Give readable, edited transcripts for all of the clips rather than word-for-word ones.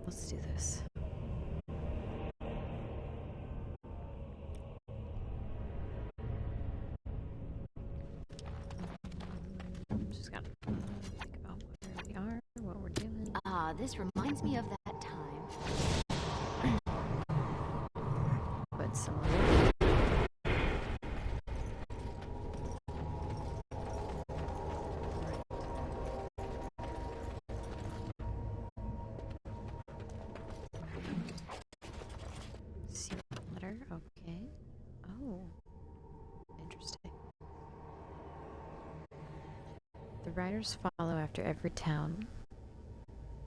Let's do this. Just gotta think about where we are, what we're doing. Ah, this reminds me of that time. But some letter, okay. Oh, interesting. The riders follow after every town,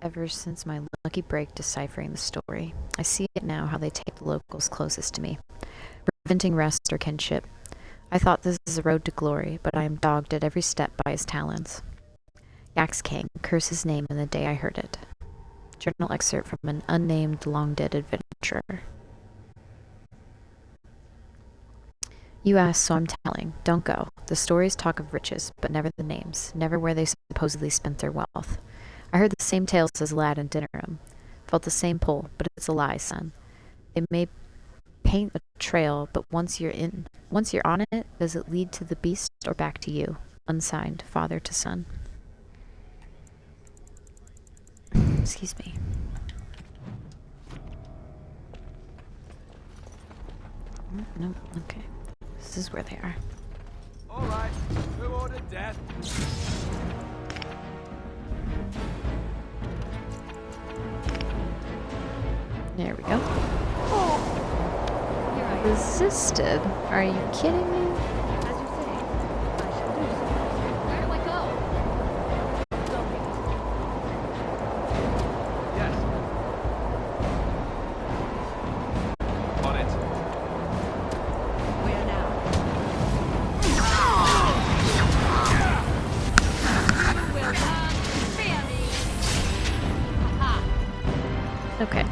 ever since my lucky break deciphering the story. I see it now, how they take the locals closest to me, preventing rest or kinship. I thought this is a road to glory, but I am dogged at every step by his talons. Yax King, curse his name in the day I heard it. Journal excerpt from an unnamed, long-dead adventurer. You ask, so I'm telling. Don't go. The stories talk of riches, but never the names, never where they supposedly spent their wealth. I heard the same tales as a lad in Dinnerham. Felt the same pull, but it's a lie, son. They may paint a trail, but once you're on it, does it lead to the beast or back to you? Unsigned, father to son. Excuse me. No, okay. This is where they are. All right, who ordered death? There we go. Resisted? Are you kidding me? As you say, I shall do so. Where do I go? Yes. On it. Where now? You will not fear me. Aha. Okay.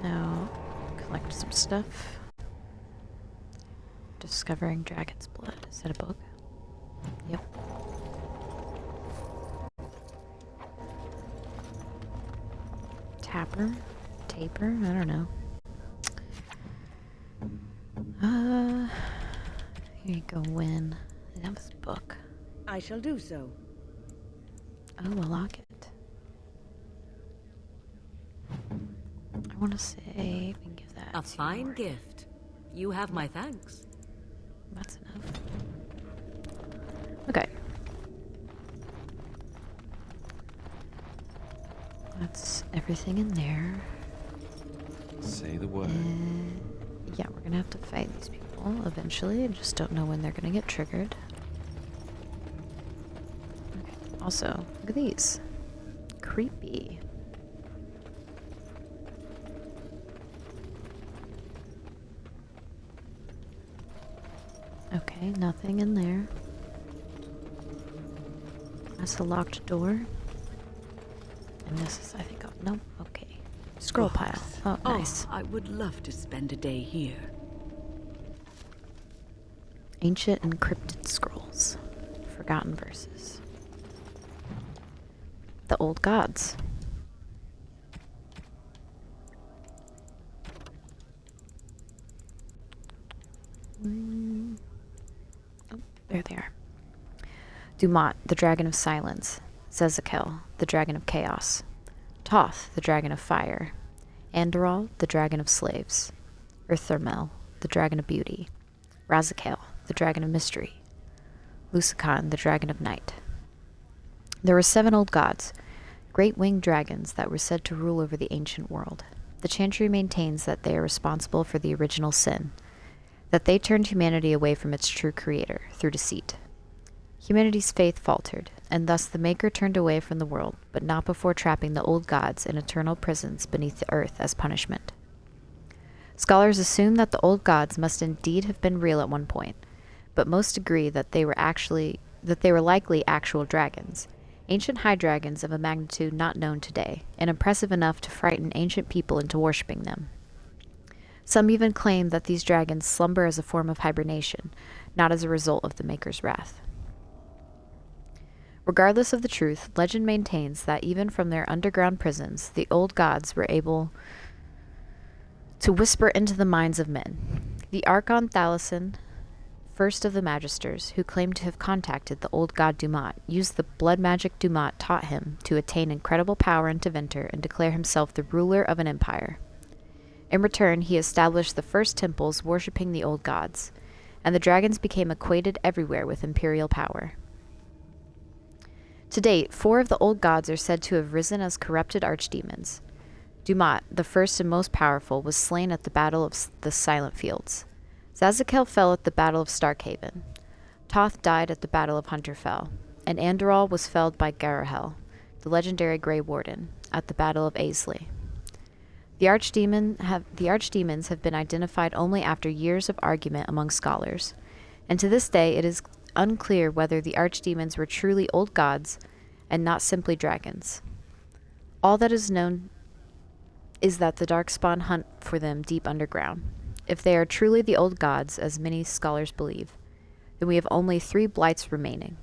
Now, collect some stuff. Discovering Dragon's Blood. Is that a book? Yep. Tapper? Taper? I don't know. Here you go, Win. That was a book. I shall do so. Oh, a locket. I want to say we can give that A to fine Morgan. gift. You have my thanks. That's enough. Okay. That's everything in there. Say the word. Yeah, we're gonna have to fight these people eventually. I just don't know when they're gonna get triggered. Okay. Also, look at these. Creepy. Okay, nothing in there. That's a locked door. And this is, I think, oh, nope, okay. Scroll pile. Oh, nice. Oh, I would love to spend a day here. Ancient encrypted scrolls. Forgotten verses. The old gods. Oh, there they are. Dumont, the dragon of silence. Zezekel, the dragon of chaos. Toth, the dragon of fire. Andorol, the dragon of slaves. Urthermel, the dragon of beauty. Razakel, the dragon of mystery. Lusican, the dragon of night. There were 7 old gods, great winged dragons that were said to rule over the ancient world. The Chantry maintains that they are responsible for the original sin, that they turned humanity away from its true creator through deceit. Humanity's faith faltered, and thus the Maker turned away from the world, but not before trapping the old gods in eternal prisons beneath the earth as punishment. Scholars assume that the old gods must indeed have been real at one point, but most agree that they were likely actual dragons, ancient high dragons of a magnitude not known today, and impressive enough to frighten ancient people into worshipping them. Some even claim that these dragons slumber as a form of hibernation, not as a result of the Maker's wrath. Regardless of the truth, legend maintains that even from their underground prisons, the old gods were able to whisper into the minds of men. The Archon Thalassen, first of the Magisters, who claimed to have contacted the old god Dumat, used the blood magic Dumat taught him to attain incredible power in Tevinter and declare himself the ruler of an empire. In return, he established the first temples worshipping the old gods, and the dragons became equated everywhere with imperial power. To date, 4 of the old gods are said to have risen as corrupted archdemons. Dumat, the first and most powerful, was slain at the Battle of the Silent Fields. Zazakel fell at the Battle of Starkhaven. Toth died at the Battle of Hunterfell, and Andorral was felled by Garahel, the legendary Grey Warden, at the Battle of Aisley. The archdemons have been identified only after years of argument among scholars, and to this day it is unclear whether the archdemons were truly old gods and not simply dragons. All that is known is that the Darkspawn hunt for them deep underground. If they are truly the old gods, as many scholars believe, then we have only 3 blights remaining.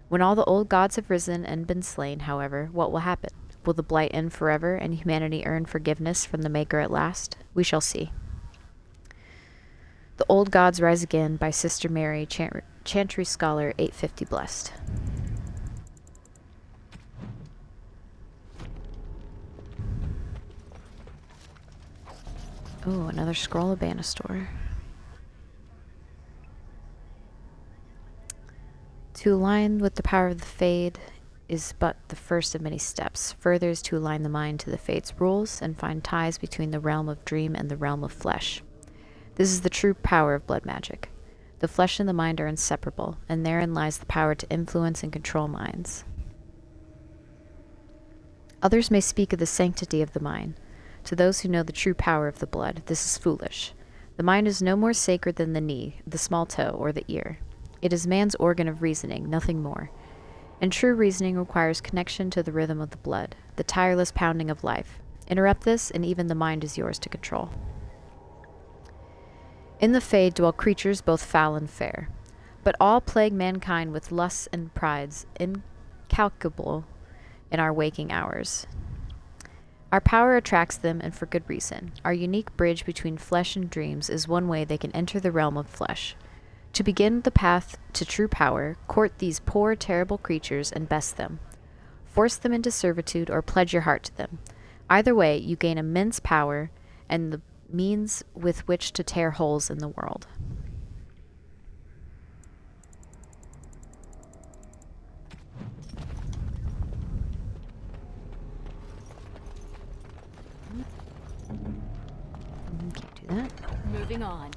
When all the old gods have risen and been slain, however, what will happen? Will the blight end forever and humanity earn forgiveness from the Maker at last? We shall see. The Old Gods Rise Again by Sister Mary, Chantry Scholar 850 Blessed. Oh, another scroll of Banastor. To align with the power of the Fade is but the first of many steps. Further is to align the mind to the Fade's rules and find ties between the realm of dream and the realm of flesh. This is the true power of blood magic. The flesh and the mind are inseparable, and therein lies the power to influence and control minds. Others may speak of the sanctity of the mind. To those who know the true power of the blood, this is foolish. The mind is no more sacred than the knee, the small toe, or the ear. It is man's organ of reasoning, nothing more. And true reasoning requires connection to the rhythm of the blood, the tireless pounding of life. Interrupt this, and even the mind is yours to control. In the Fade dwell creatures both foul and fair, but all plague mankind with lusts and prides incalculable in our waking hours. Our power attracts them, and for good reason. Our unique bridge between flesh and dreams is one way they can enter the realm of flesh. To begin the path to true power, court these poor, terrible creatures and best them. Force them into servitude or pledge your heart to them. Either way, you gain immense power and the means with which to tear holes in the world. Can't do that. Moving on.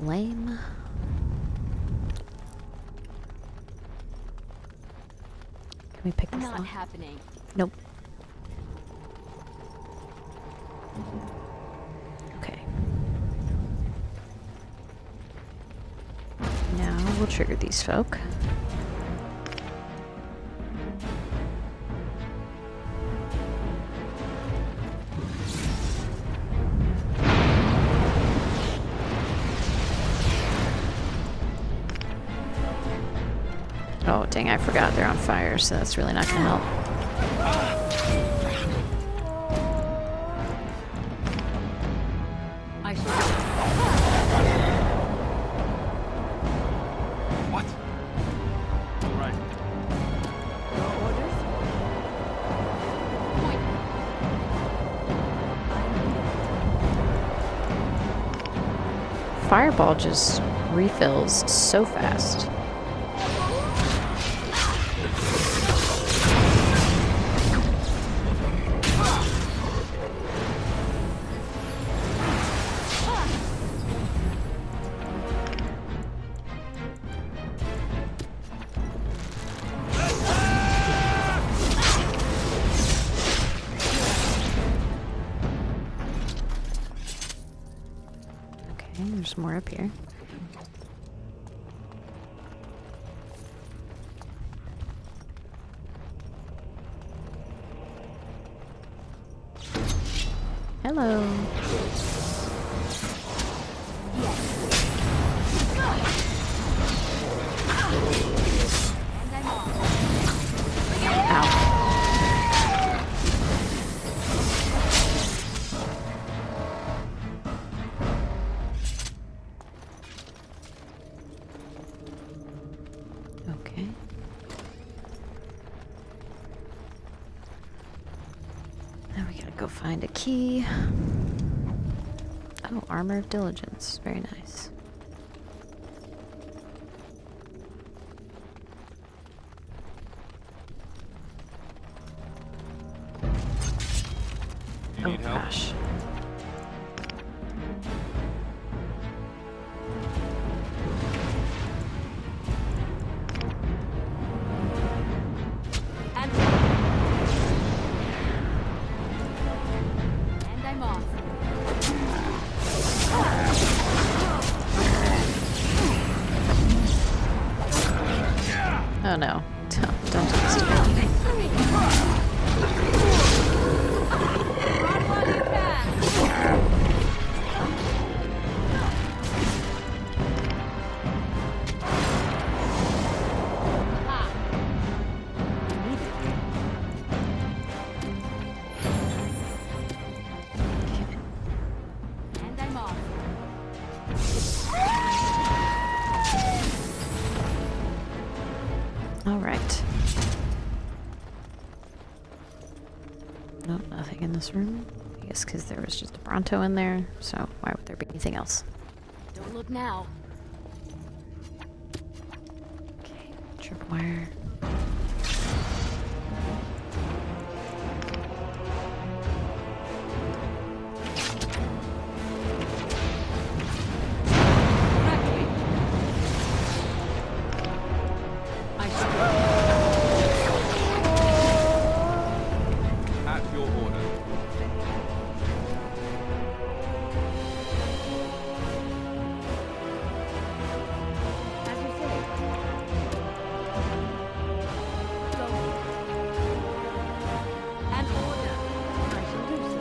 Lame. Can we pick this Not up? happening. Nope. Okay. Now we'll trigger these folk. Oh, dang, I forgot they're on fire, so that's really not gonna help. I shall. What? All right. Your orders? Fireball just refills so fast. Okay, there's more up here. Hello. And I'm off. Go find a key. Oh, armor of diligence. Very nice. You Oh need help? gosh. And I'm off. Oh no. Don't do this to me. Run while you can. Ha. And I'm off. Alright. Nope, nothing in this room. I guess because there was just a Bronto in there, so why would there be anything else? Don't look now. Okay, tripwire. At your order. As you say. Go. An order. I shall do so.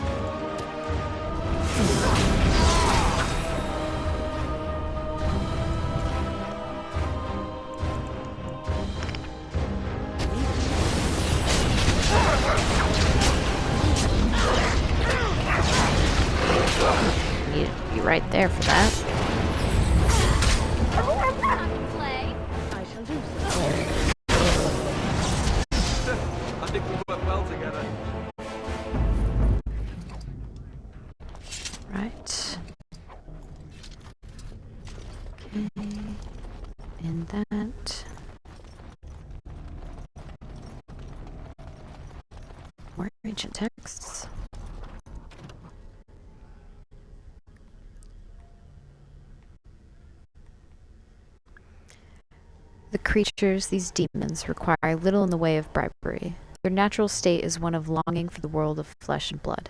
Needed to be right there for that. Time to play. I shall do so. I think we work well together. Right. Okay. And that. More ancient texts. The creatures, these demons, require little in the way of bribery. Their natural state is one of longing for the world of flesh and blood.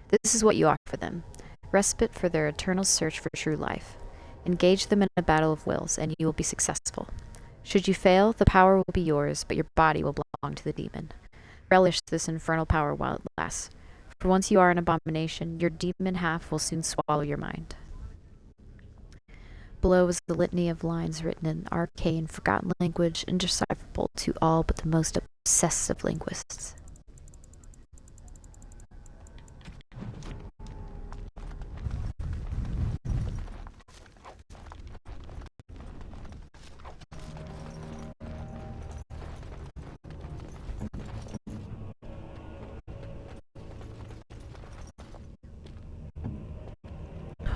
This is what you offer them: respite for their eternal search for true life. Engage them in a battle of wills, and you will be successful. Should you fail, the power will be yours, but your body will belong to the demon. Relish this infernal power while it lasts, for once you are an abomination, your demon half will soon swallow your mind. Below is the litany of lines written in arcane, forgotten language, indecipherable to all but the most obsessive linguists.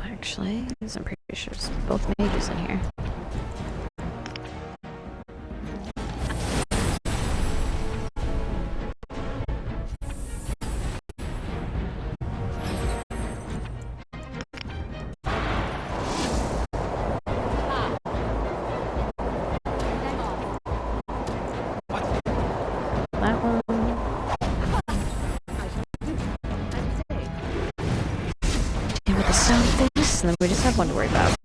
Actually, I'm pretty sure it's both mages in here. Ha. And I'm off. That one. I shall do so. As you say. And with the stone face, and then we just have one to worry about.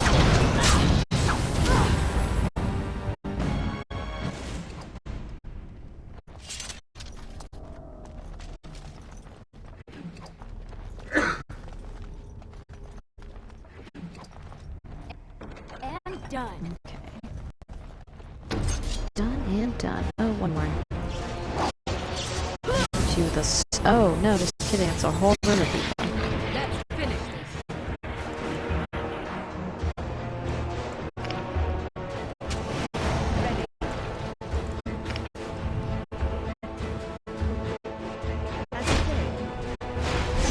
And done. Okay. Done and done. Oh, one more. To the oh no, just kidding. It's a whole room of people. Let's finish this. Ready. As you say.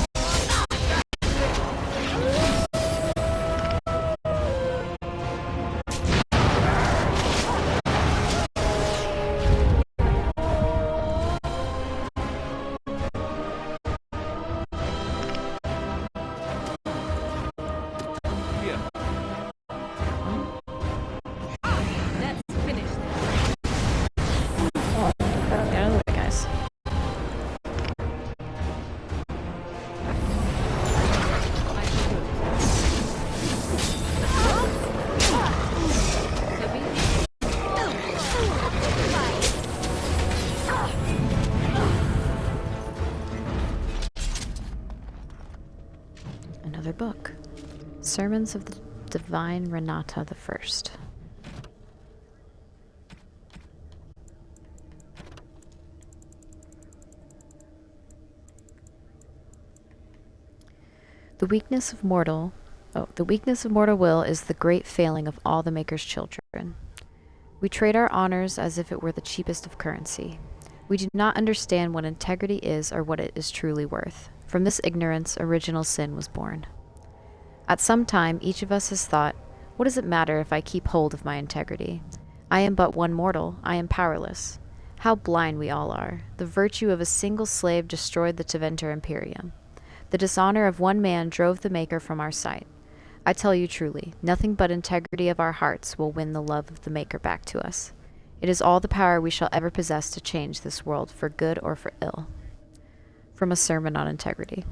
another book. Sermons of the Divine Renata the First. The weakness of mortal will is the great failing of all the Maker's children. We trade our honors as if it were the cheapest of currency. We do not understand what integrity is or what it is truly worth. From this ignorance, original sin was born. At some time, each of us has thought, what does it matter if I keep hold of my integrity? I am but one mortal. I am powerless. How blind we all are. The virtue of a single slave destroyed the Teventer Imperium. The dishonor of one man drove the Maker from our sight. I tell you truly, nothing but integrity of our hearts will win the love of the Maker back to us. It is all the power we shall ever possess to change this world for good or for ill. From a sermon on integrity.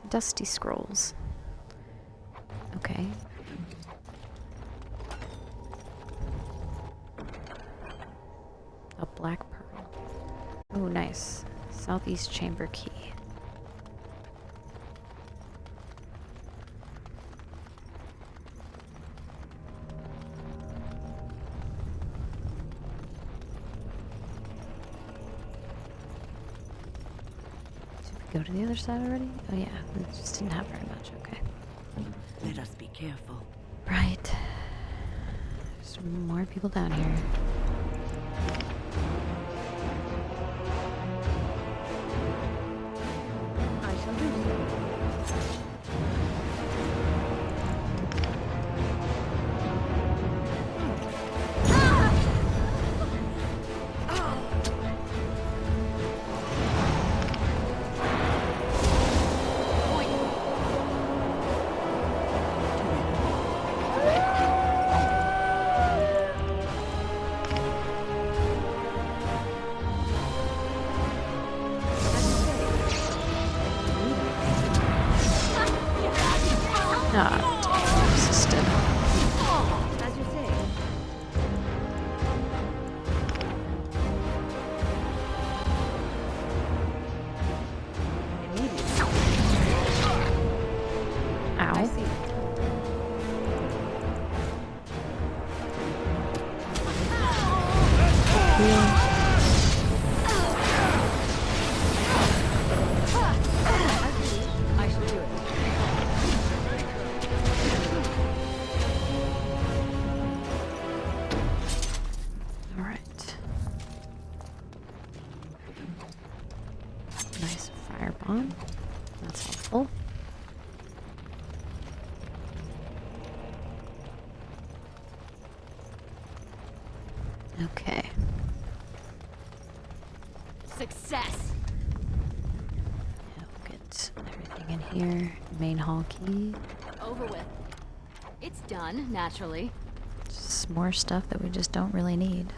Dusty scrolls. Okay. A black pearl. Oh, nice. Southeast chamber key. Go to the other side already? Oh yeah, we just didn't have very much, okay. Let us be careful. Right. There's more people down here. I shall do so. Ah, resisted. As you say. I Ow. see. I shall do it. Alright. Nice fire bomb. That's helpful. Okay. Success. Yeah, we'll get everything in here. Main hall key. Over with. It's done, naturally. Just more stuff that we just don't really need.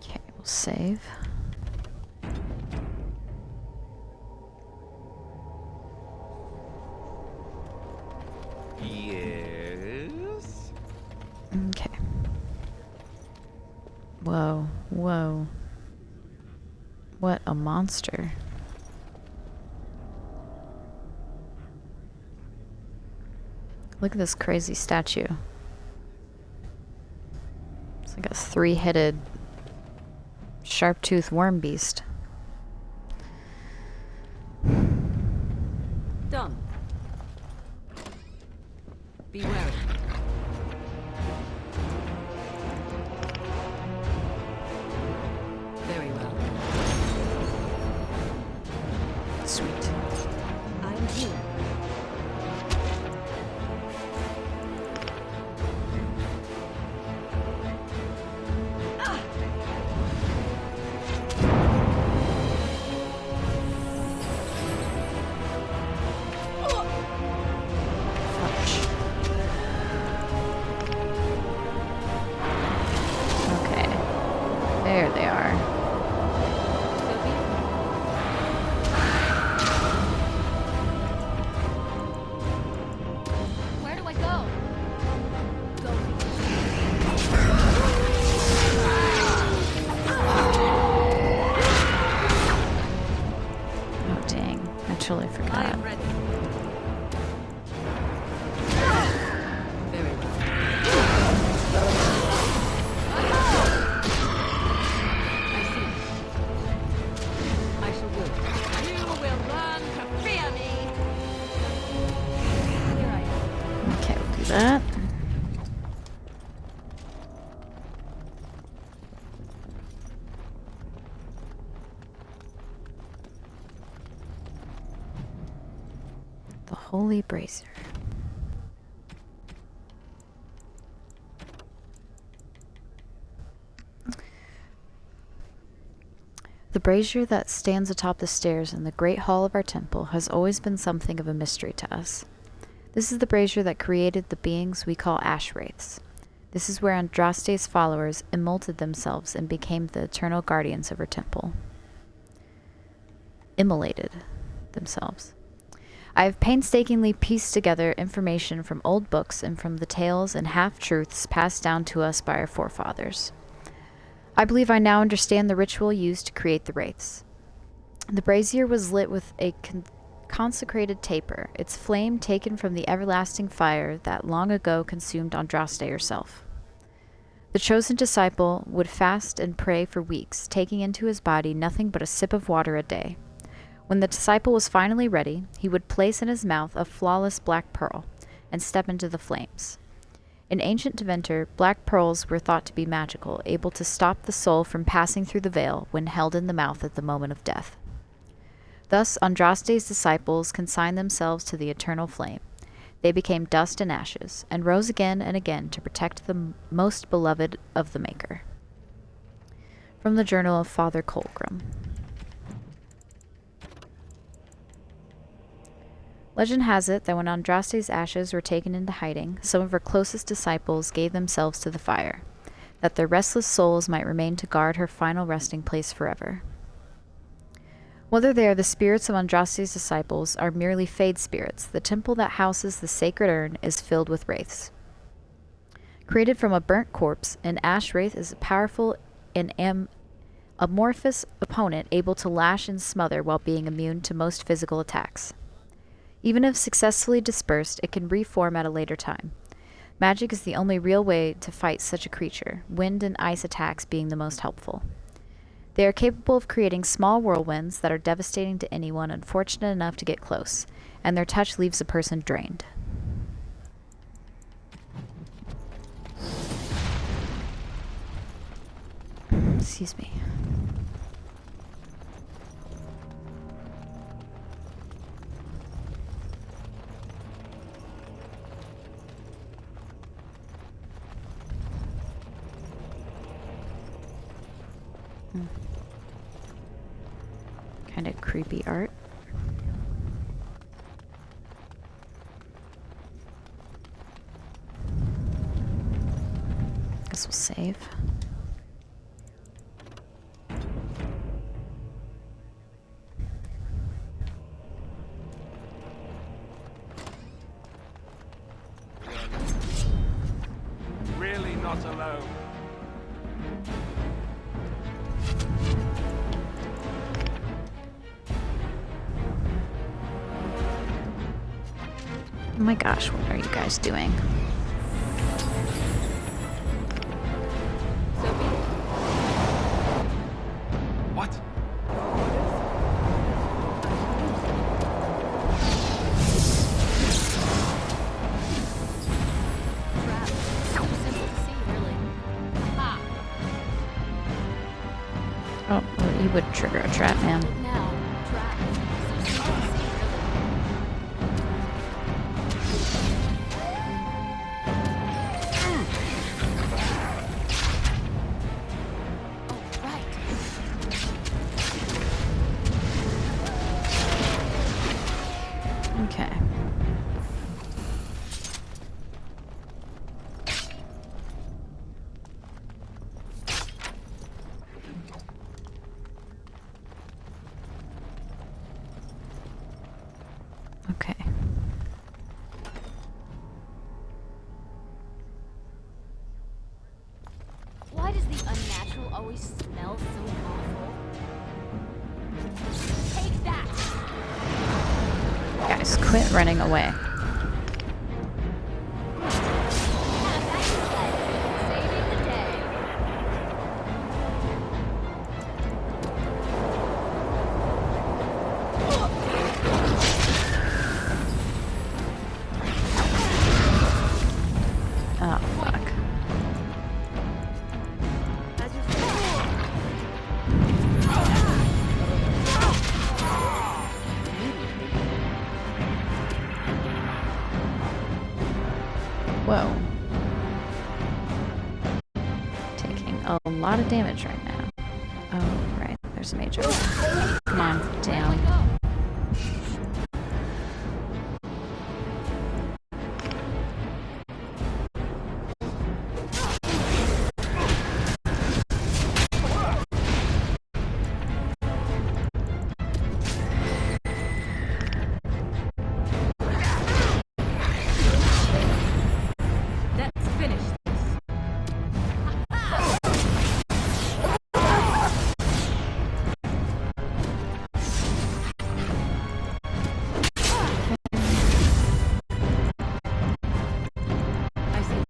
Okay, we'll save. Yes. Okay. Whoa, whoa. What a monster. Look at this crazy statue. It's like a three-headed, sharp-toothed worm beast. Done. Be wary. Very well. Sweet. I'm here. Ouch. totally I forgot. am ready. Very well. I see. I shall do it. You will learn to fear me. Here I am. Okay, we'll do that. The Holy Brazier. The brazier that stands atop the stairs in the great hall of our temple has always been something of a mystery to us. This is the brazier that created the beings we call ash wraiths. This is where Andraste's followers immolted themselves and became the eternal guardians of our temple. Immolated themselves. I have painstakingly pieced together information from old books and from the tales and half-truths passed down to us by our forefathers. I believe I now understand the ritual used to create the wraiths. The brazier was lit with a consecrated taper, its flame taken from the everlasting fire that long ago consumed Andraste herself. The chosen disciple would fast and pray for weeks, taking into his body nothing but a sip of water a day. When the disciple was finally ready, he would place in his mouth a flawless black pearl and step into the flames. In ancient Deventer, black pearls were thought to be magical, able to stop the soul from passing through the veil when held in the mouth at the moment of death. Thus, Andraste's disciples consigned themselves to the eternal flame. They became dust and ashes, and rose again and again to protect the most beloved of the Maker. From the Journal of Father Colgrim. Legend has it that when Andraste's ashes were taken into hiding, some of her closest disciples gave themselves to the fire, that their restless souls might remain to guard her final resting place forever. Whether they are the spirits of Andraste's disciples or merely fade spirits, the temple that houses the sacred urn is filled with wraiths. Created from a burnt corpse, an ash wraith is a powerful and amorphous opponent able to lash and smother while being immune to most physical attacks. Even if successfully dispersed, it can reform at a later time. Magic is the only real way to fight such a creature, wind and ice attacks being the most helpful. They are capable of creating small whirlwinds that are devastating to anyone unfortunate enough to get close, and their touch leaves a person drained. Excuse me. Kind of creepy art. Guess we'll save. Really not alone. Oh my gosh, what are you guys doing? So be it. What? Crap. So simple to see, really. Ha! Oh, well, you would trigger a trap, man. Look now. Trap. So simple to see, really. Oh, right. Okay. Okay. Why does the unnatural always smell so awful? Take that! Just quit running away. Saving the day. Oh, fuck. As you say. Whoa. Taking a lot of damage right now. Oh, right. There's a major. Come on, down. Let's finish this. I see.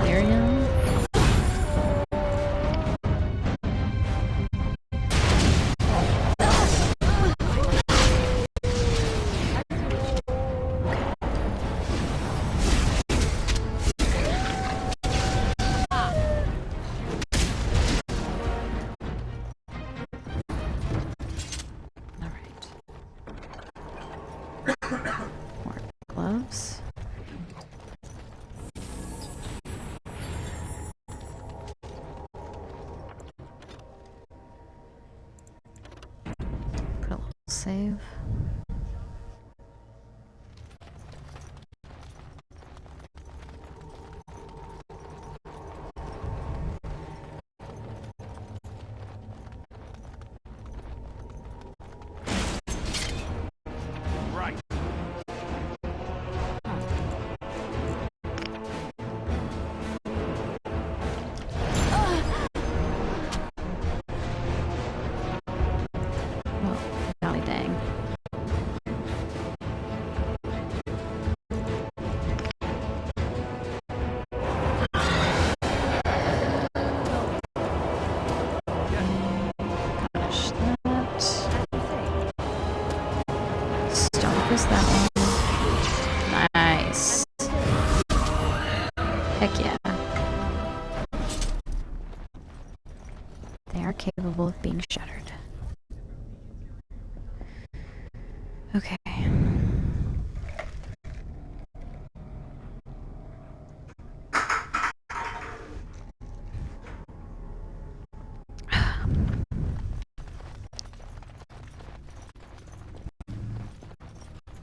Miriam. All right. More gloves. Put a little save. Right. Oh, golly dang. Finish that. Stomp is that one. Nice. Heck yeah. They are capable of being shattered. Okay.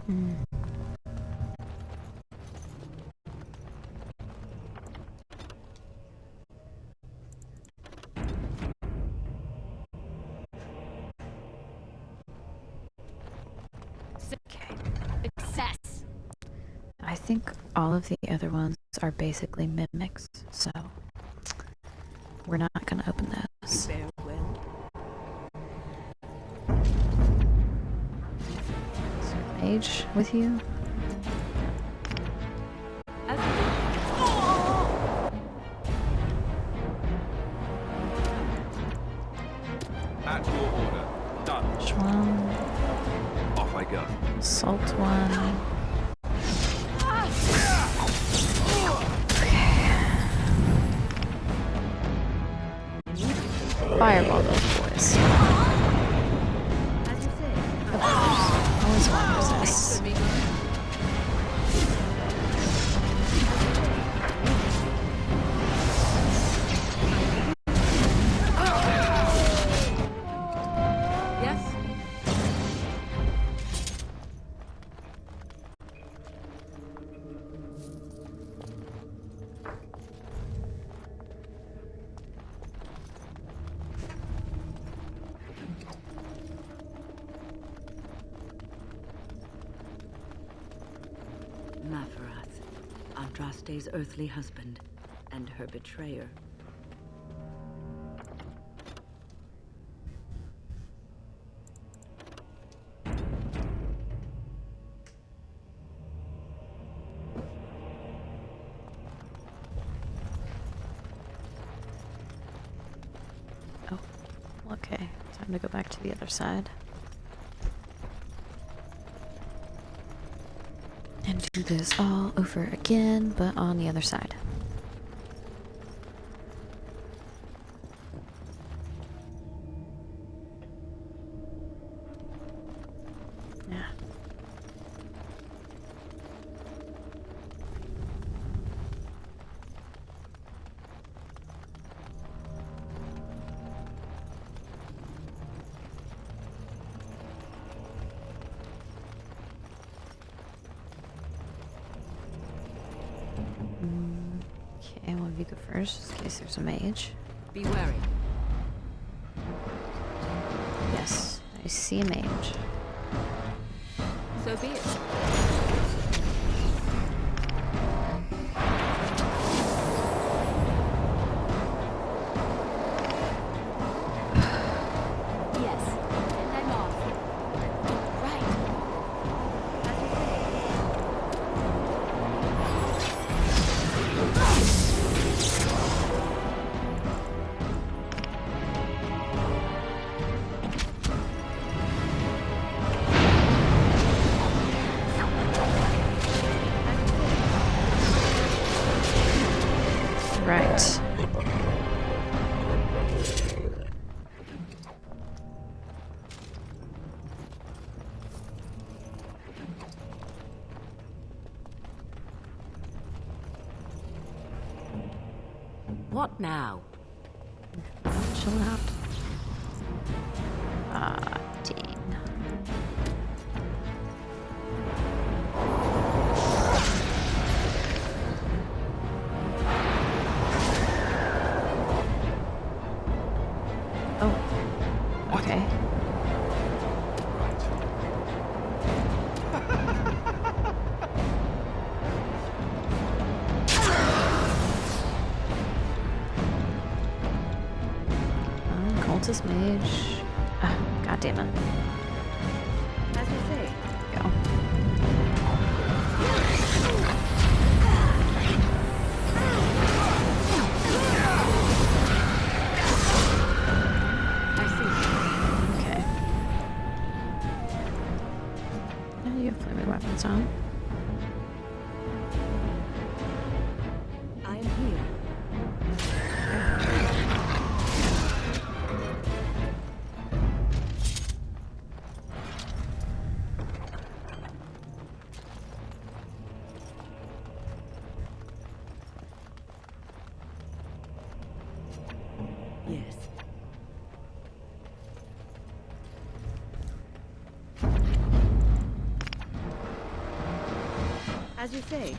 Hmm. Okay. Success. I think all of the other ones are basically mimics, so we're not gonna open those. Farewell. Is there a mage with you? As you At your order. Done. Which one? Off I go. Assault one. Fireball those boys. As you say. Of course. Always wonders this. Yes. Mafarath, Andraste's earthly husband, and her betrayer. Okay, time to go back to the other side. And do this all over again, but on the other side. Yeah. Okay, well, you go first, just in case there's a mage. Be wary. Yes, I see a mage. So be it. Yes. And I'm off. Right. Right. What now? Chill out. Ah, dang. Oh. Okay. Cultist mage. Ah, God damn it. As you say. Go. I see. Okay. Yeah, you have flaming weapons on. I am here. Yes. As you say.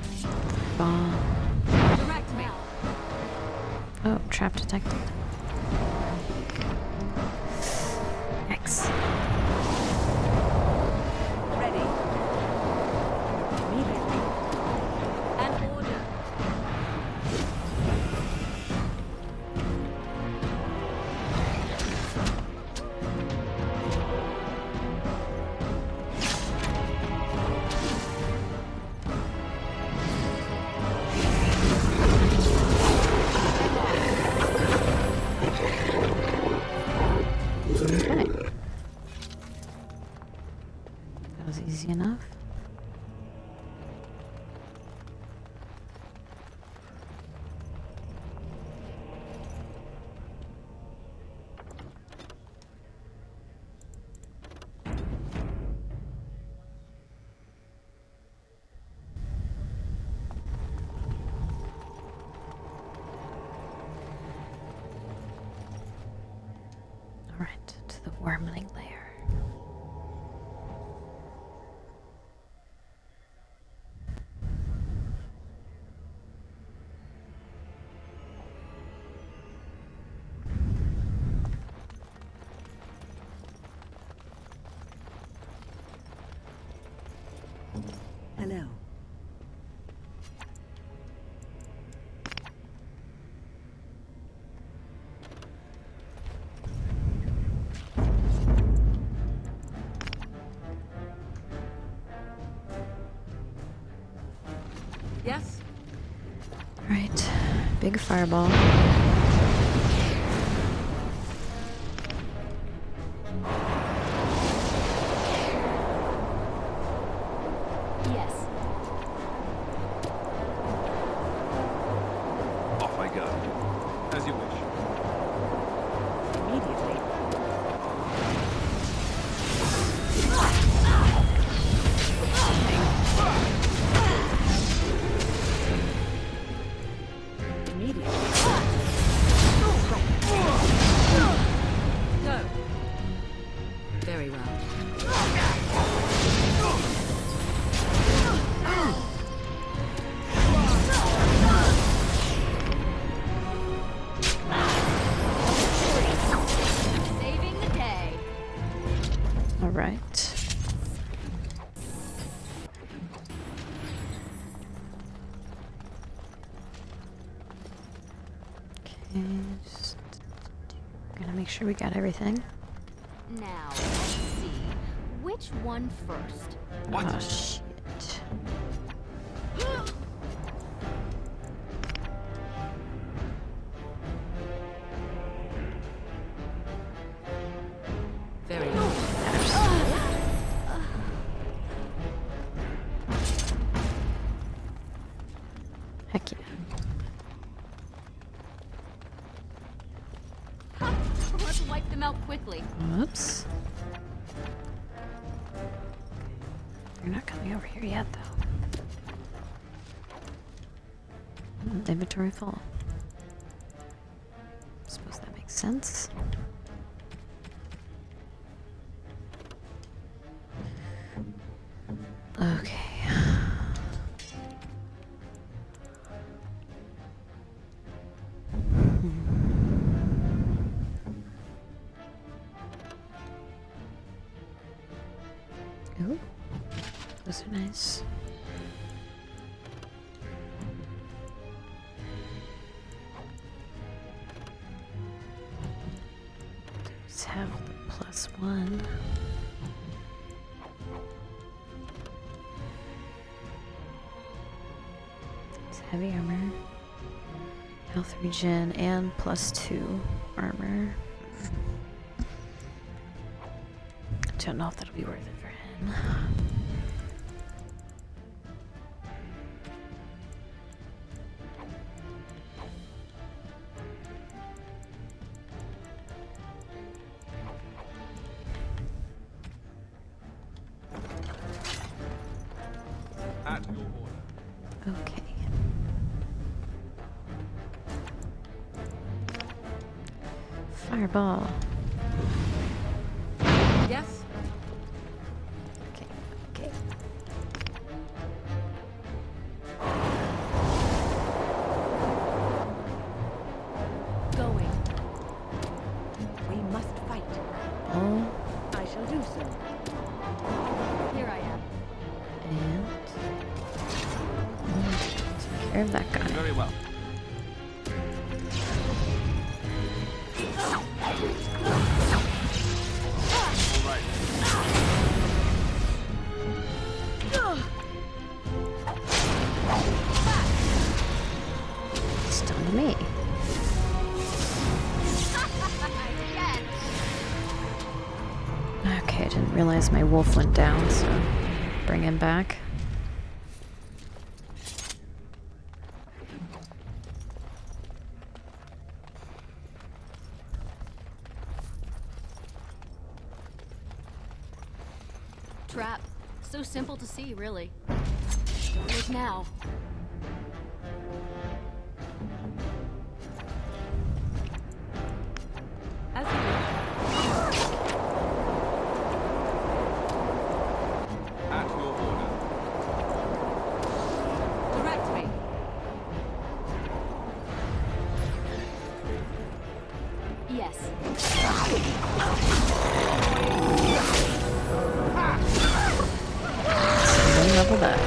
Ball. Direct me. Oh, trap detected. X. Ready. Immediately. An order. Okay. That was easy enough. Alright, to the wormling lair. Hello. Yes? Alright, big fireball. Yes. Off I go. As you wish. Immediately. Immediately. Go. Very well. Saving the day. All right. Okay, just gotta make sure we got everything. Now, let's see. Which one first? Oh, shit. Very well. Heck yeah. Let's wipe them out quickly. Whoops. You're not coming over here yet, though. Inventory full. Suppose that makes sense. Okay. Ooh, those are nice. Those have the +1. It's heavy armor, health regen, and +2 armor. Don't know if that'll be worth it for him. At your order. Okay. Fireball. Yes? Okay, okay. Going. We must fight. Oh, I shall do so. Here I am. and take care of that guy. Very well. All right. Stun me. Yes. Okay, I didn't realize my wolf went down, so bring him back. Trap. So simple to see, really. Don't look now. As you wish. At your order. Direct me. Yes. Somebody leveled up.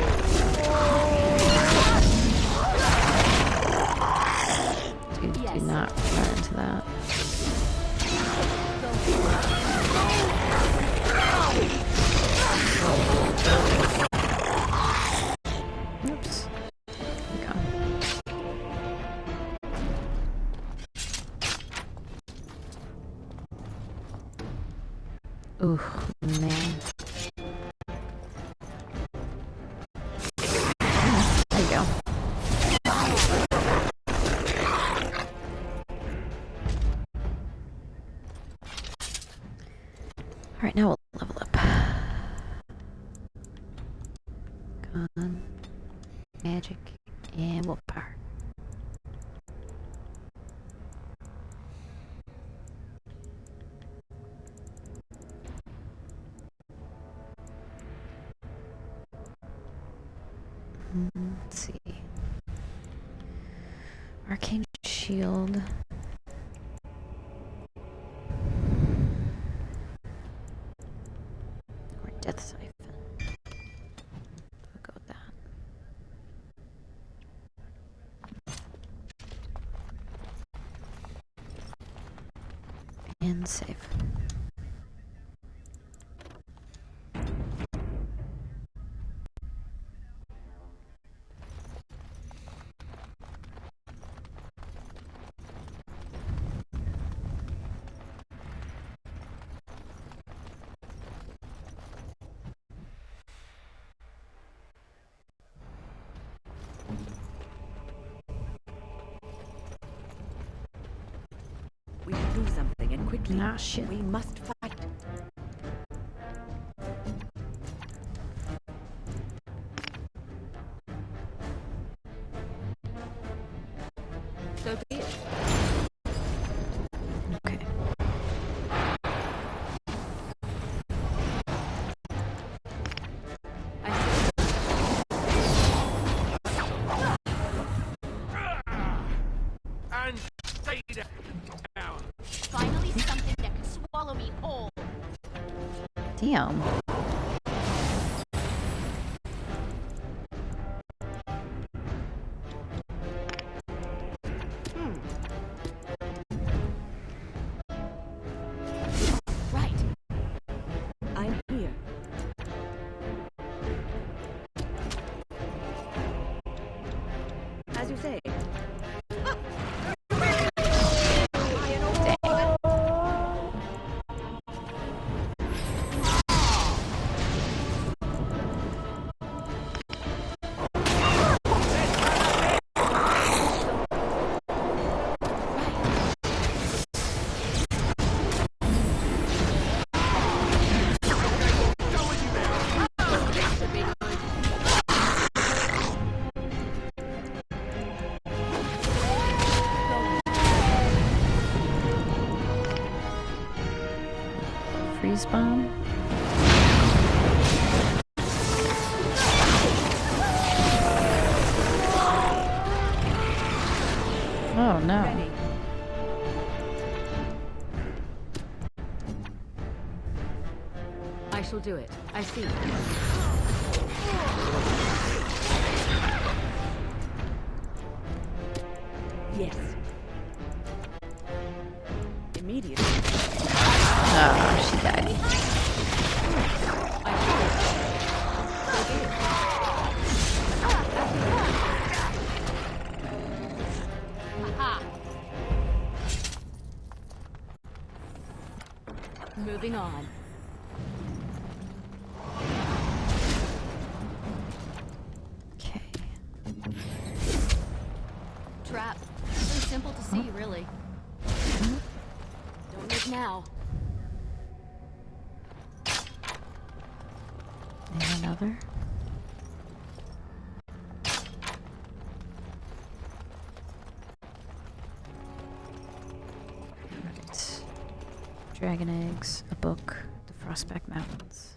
Dude, do Yes. not run into that. Oops. There we go. Ooh, man. go. Alright, now we'll level up. Gun, magic, and willpower. Let's see. Arcane shield. Or death siphon. We'll go with that. And save. We should do something, and quickly. Ah, shit. We must fight. So be it. Okay. I see. And stay down. Finally something that can swallow me whole. Damn. Right. I'm here. As you say. Freeze bomb. Oh no. Ready. I shall do it. I see. Yes. Immediately. Oh, she died. I shall do it. So be it. Aha. Moving on. Okay. Trap. So simple to see, really. Don't look now. And another. Right. Dragon eggs, a book, the Frostback Mountains.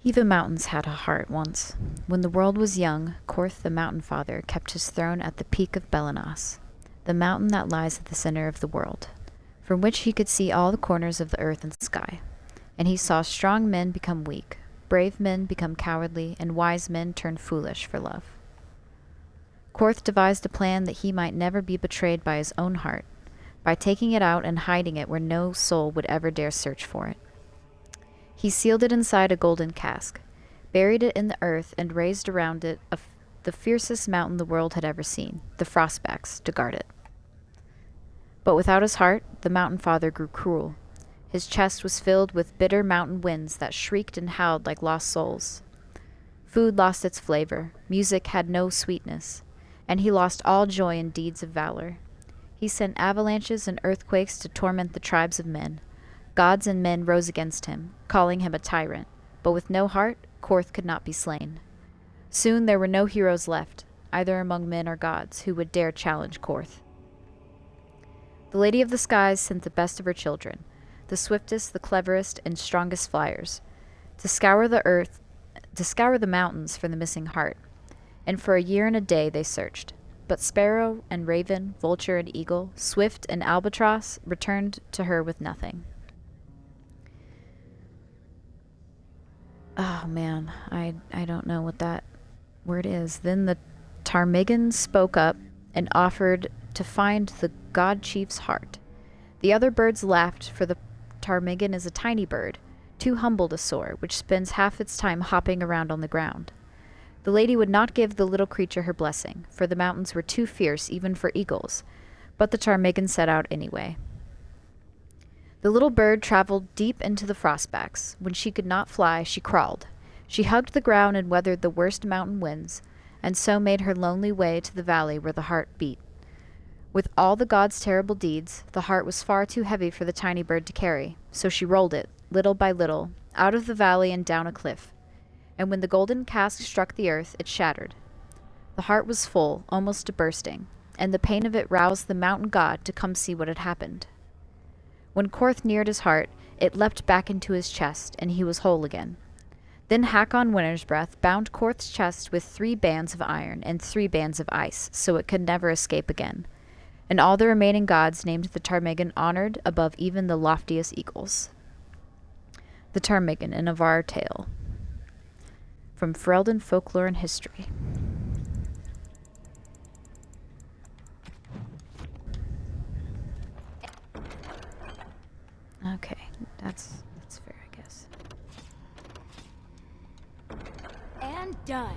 Even mountains had a heart once. When the world was young, Korth the Mountain Father kept his throne at the peak of Belenos, the mountain that lies at the center of the world, from which he could see all the corners of the earth and sky. And he saw strong men become weak, brave men become cowardly, and wise men turn foolish for love. Korth devised a plan that he might never be betrayed by his own heart, by taking it out and hiding it where no soul would ever dare search for it. He sealed it inside a golden cask, buried it in the earth, and raised around it the fiercest mountain the world had ever seen, the Frostbacks, to guard it. But without his heart, the Mountain Father grew cruel. His chest was filled with bitter mountain winds that shrieked and howled like lost souls. Food lost its flavor, music had no sweetness, and he lost all joy in deeds of valor. He sent avalanches and earthquakes to torment the tribes of men. Gods and men rose against him, calling him a tyrant, but with no heart, Korth could not be slain. Soon there were no heroes left, either among men or gods, who would dare challenge Korth. The Lady of the Skies sent the best of her children, the swiftest, the cleverest, and strongest flyers, to scour the mountains for the missing heart, and for a year and a day they searched. But sparrow and raven, vulture and eagle, swift and albatross returned to her with nothing. Oh man, I don't know what that word is. Then the Ptarmigan spoke up and offered to find the god chief's heart. The other birds laughed, for the ptarmigan is a tiny bird, too humble to soar, which spends half its time hopping around on the ground. The lady would not give the little creature her blessing, for the mountains were too fierce even for eagles, but the ptarmigan set out anyway. The little bird traveled deep into the frostbacks. When she could not fly, she crawled. She hugged the ground and weathered the worst mountain winds, and so made her lonely way to the valley where the heart beat. With all the god's terrible deeds, the heart was far too heavy for the tiny bird to carry, so she rolled it, little by little, out of the valley and down a cliff. And when the golden cask struck the earth, it shattered. The heart was full, almost to bursting, and the pain of it roused the mountain god to come see what had happened. When Korth neared his heart, it leapt back into his chest, and he was whole again. Then Hakon Winter's Breath bound Korth's chest with 3 bands of iron and 3 bands of ice, so it could never escape again. And all the remaining gods named the ptarmigan honored above even the loftiest eagles. The Ptarmigan, an Avar tale. From Ferelden Folklore and History. Okay, that's fair, I guess. And done.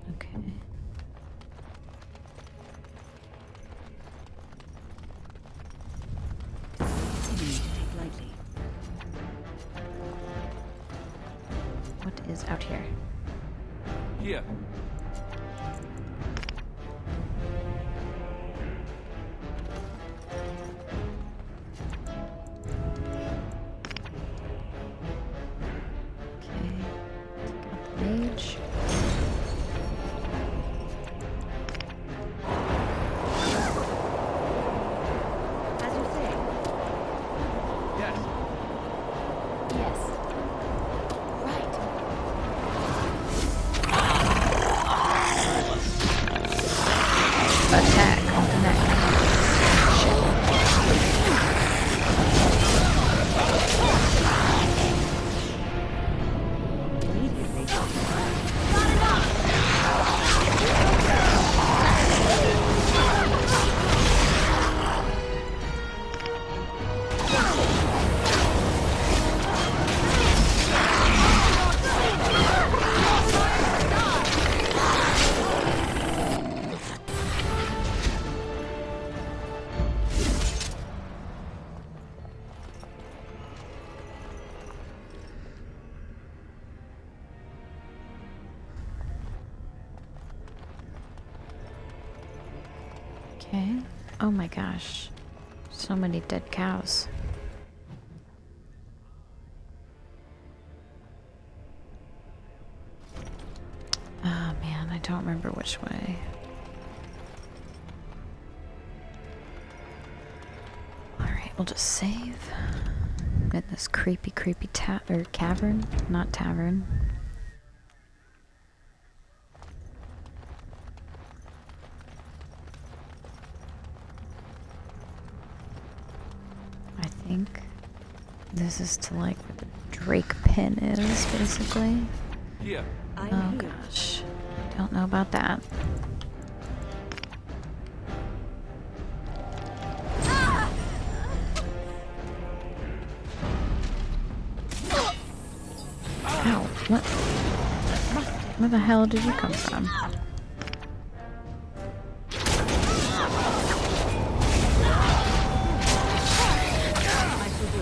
Okay. Continue to take lightly. What is out here? Here. Okay. Take out the mage. As you say, Yes. Yes. Right. Attack on the neck. immediately. Okay. Oh my gosh. So many dead cows. Oh man, I don't remember which way. Alright, we'll just save. Get this creepy cavern. Not tavern. I think This is to like where the Drake pin is, basically. Here. I'm Oh here. gosh. I don't know about that. Ow, what? Where the hell did you come from? I shall do. I see.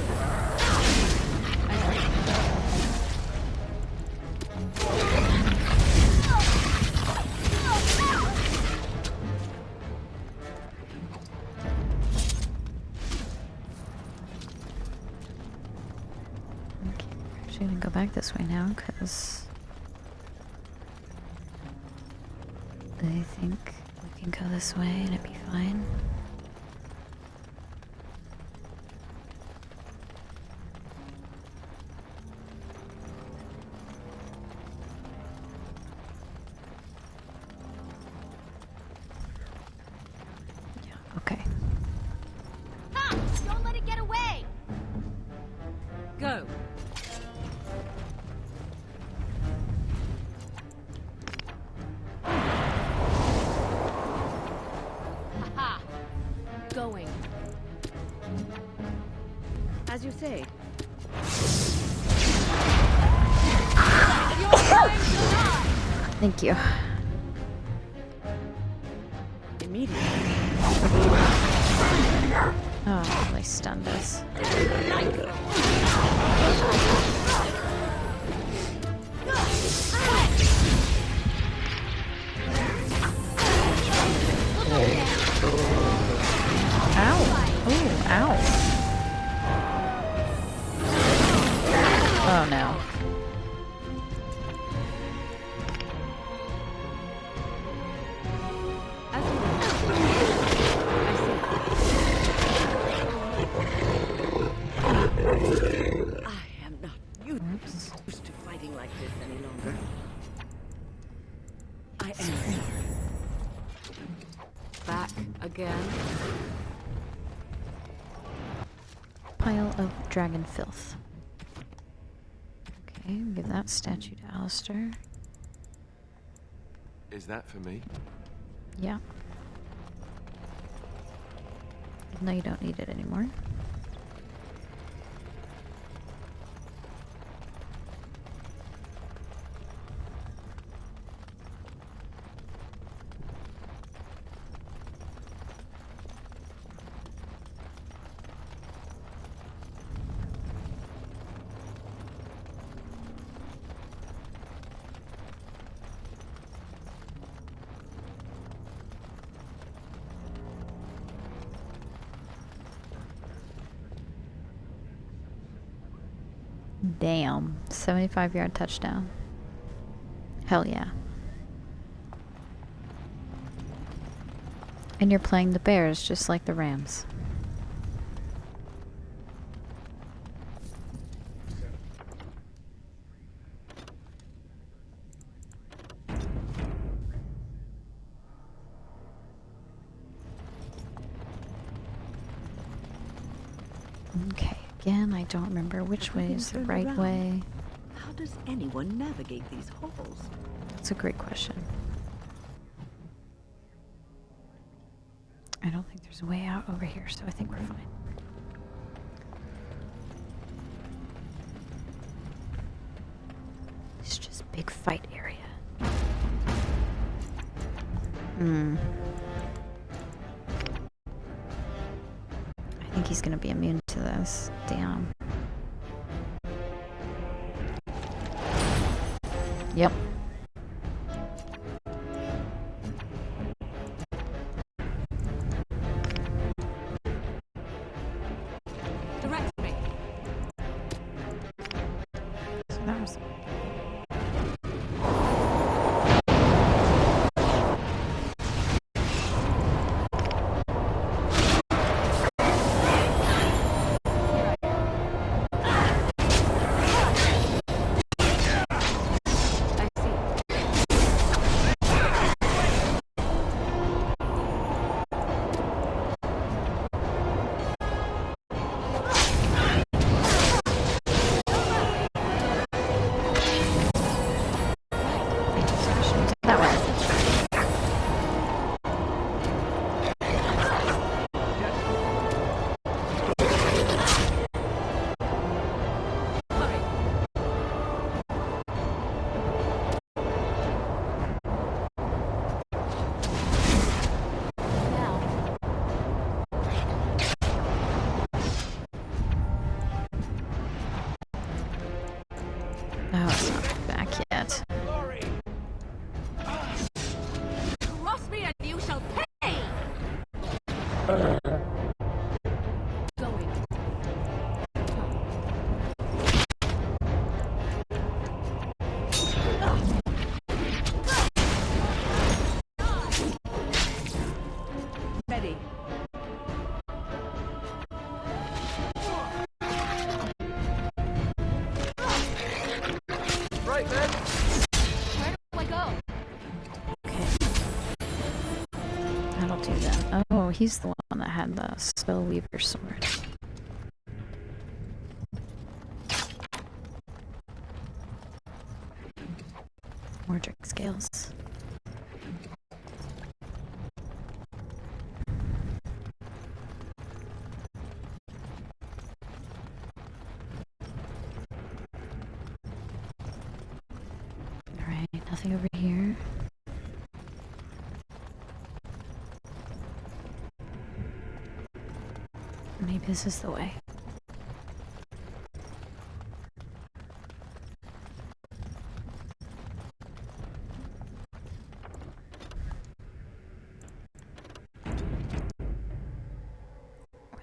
Okay, we're actually gonna go back this way now, because I think we can go this way and it'd be fine. Yeah, okay. Ha! Don't let it get away! Go. Ha! Going. As you say. Thank you. Immediately. Oh, they stunned us. Ow! Oh, ow! Oh no. As you will. I see. I am not used to fighting like this any longer. I am sorry. Back again. Pile of dragon filth. Okay, give that statue to Alistair. Is that for me? Yeah. Even though you don't need it anymore. Damn. 75-yard touchdown. Hell yeah. And you're playing the Bears just like the Rams. Okay, again, I don't remember which way is the Turned right around. way. How does anyone navigate these halls? That's a great question. I don't think there's a way out over here, so I think we're fine. It's just big fight area. Hmm. I think he's gonna be immune to this. Damn. Yep. Direct me. So that was. I see. that. Cross me and you shall pay! Going. Ready. Right, man. Where do I go? Okay. That'll do that. Oh, he's the one that had the Spellweaver sword. More trick scales. Alright, nothing over here. Maybe this is the way.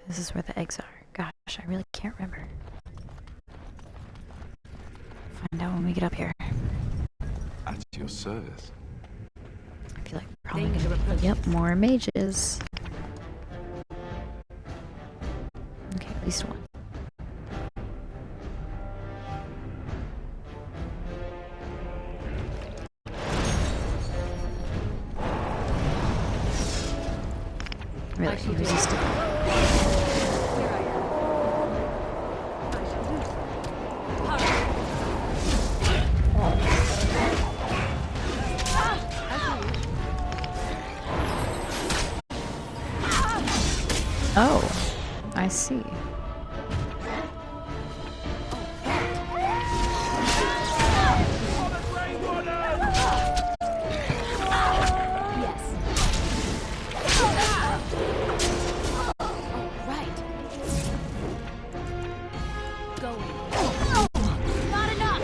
This is where the eggs are. Gosh, I really can't remember. Find out when we get up here. At your service. I feel like we're probably Danger gonna... approaches. Yep, more mages. Okay, at least one. Really, he resisted. Here I am. I shall do so. Hurry. Oh, I see. Yes. Right. Going. Not enough.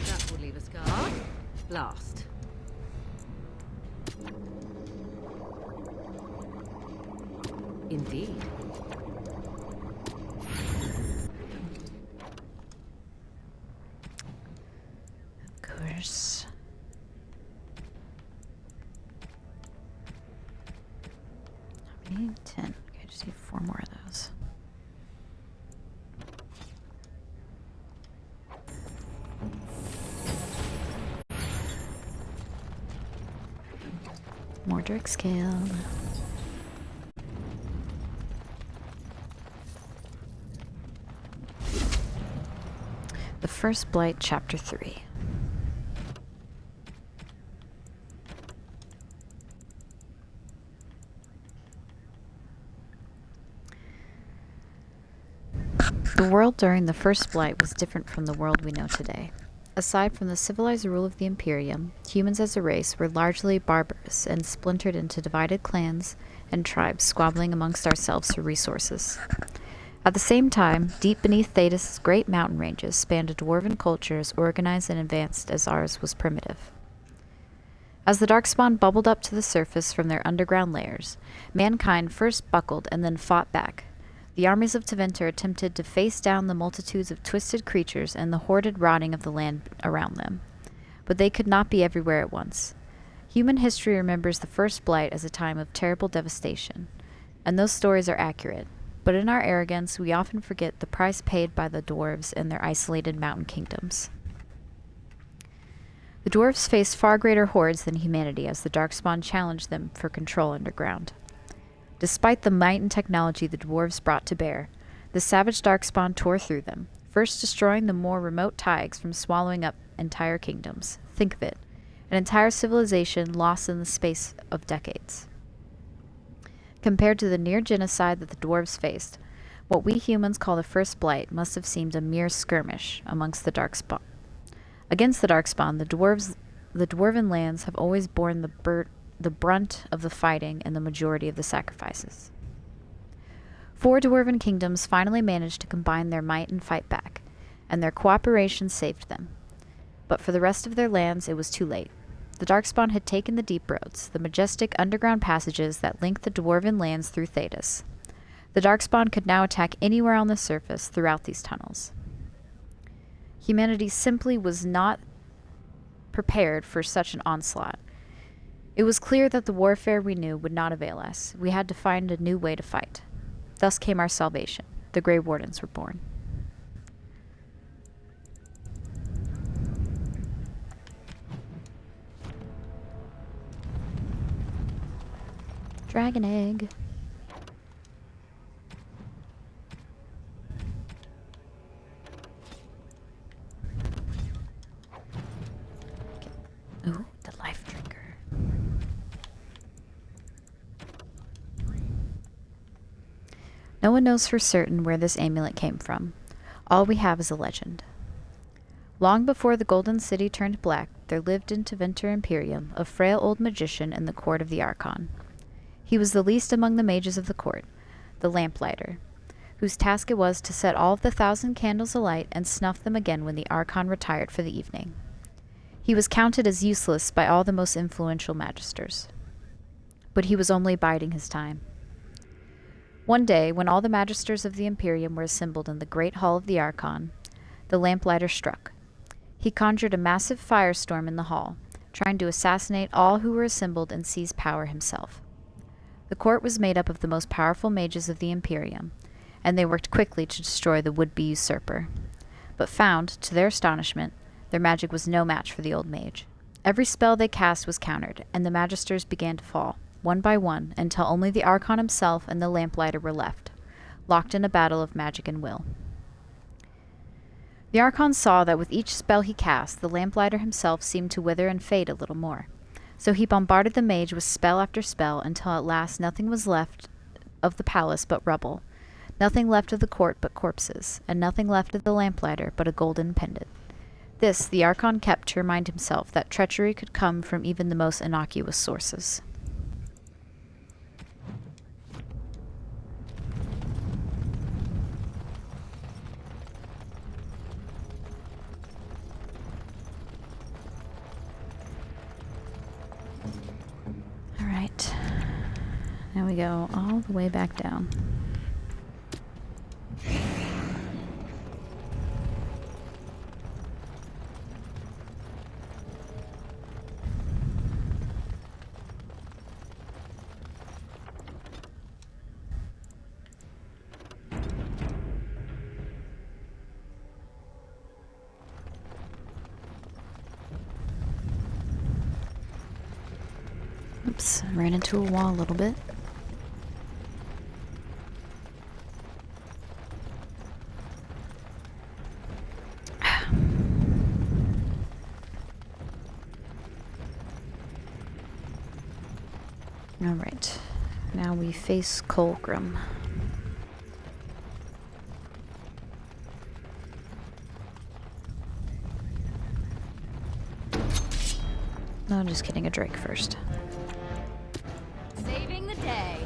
That will leave a scar. Blast. Indeed. Of course. How many? 10. Okay, I just need 4 more of those. More Drake scale. The First Blight, Chapter 3. The world during the First Blight was different from the world we know today. Aside from the civilized rule of the Imperium, humans as a race were largely barbarous and splintered into divided clans and tribes squabbling amongst ourselves for resources. At the same time, deep beneath Thedas' great mountain ranges spanned a dwarven culture as organized and advanced as ours was primitive. As the Darkspawn bubbled up to the surface from their underground lairs, mankind first buckled and then fought back. The armies of Tevinter attempted to face down the multitudes of twisted creatures and the hoarded rotting of the land around them. But they could not be everywhere at once. Human history remembers the First Blight as a time of terrible devastation, and those stories are accurate. But in our arrogance, we often forget the price paid by the dwarves and their isolated mountain kingdoms. The dwarves faced far greater hordes than humanity as the Darkspawn challenged them for control underground. Despite the might and technology the dwarves brought to bear, the savage Darkspawn tore through them, first destroying the more remote Taigs from swallowing up entire kingdoms. Think of it, an entire civilization lost in the space of decades. Compared to the near genocide that the dwarves faced, what we humans call the First Blight must have seemed a mere skirmish amongst the Darkspawn. Against the Darkspawn, the dwarven lands have always borne the brunt of the fighting and the majority of the sacrifices. 4 dwarven kingdoms finally managed to combine their might and fight back, and their cooperation saved them. But for the rest of their lands, it was too late. The Darkspawn had taken the deep roads, the majestic underground passages that linked the dwarven lands through Thedas. The Darkspawn could now attack anywhere on the surface throughout these tunnels. Humanity simply was not prepared for such an onslaught. It was clear that the warfare we knew would not avail us. We had to find a new way to fight. Thus came our salvation. The Grey Wardens were born. Dragon egg. Ooh, the life drinker. No one knows for certain where this amulet came from. All we have is a legend. Long before the Golden City turned black, there lived in Tevinter Imperium a frail old magician in the court of the Archon. He was the least among the mages of the court, the lamplighter, whose task it was to set all of the 1,000 candles alight and snuff them again when the Archon retired for the evening. He was counted as useless by all the most influential magisters. But he was only biding his time. One day, when all the magisters of the Imperium were assembled in the great hall of the Archon, the lamplighter struck. He conjured a massive firestorm in the hall, trying to assassinate all who were assembled and seize power himself. The court was made up of the most powerful mages of the Imperium, and they worked quickly to destroy the would-be usurper, but found, to their astonishment, their magic was no match for the old mage. Every spell they cast was countered, and the magisters began to fall, one by one, until only the Archon himself and the lamplighter were left, locked in a battle of magic and will. The Archon saw that with each spell he cast, the lamplighter himself seemed to wither and fade a little more. So he bombarded the mage with spell after spell until at last nothing was left of the palace but rubble, nothing left of the court but corpses, and nothing left of the lamplighter but a golden pendant. This the Archon kept to remind himself that treachery could come from even the most innocuous sources. Alright. Now we go all the way back down. Oops, I ran into a wall a little bit. Alright, now we face Colgrim. No, I'm just kidding, a Drake first. Saving the day.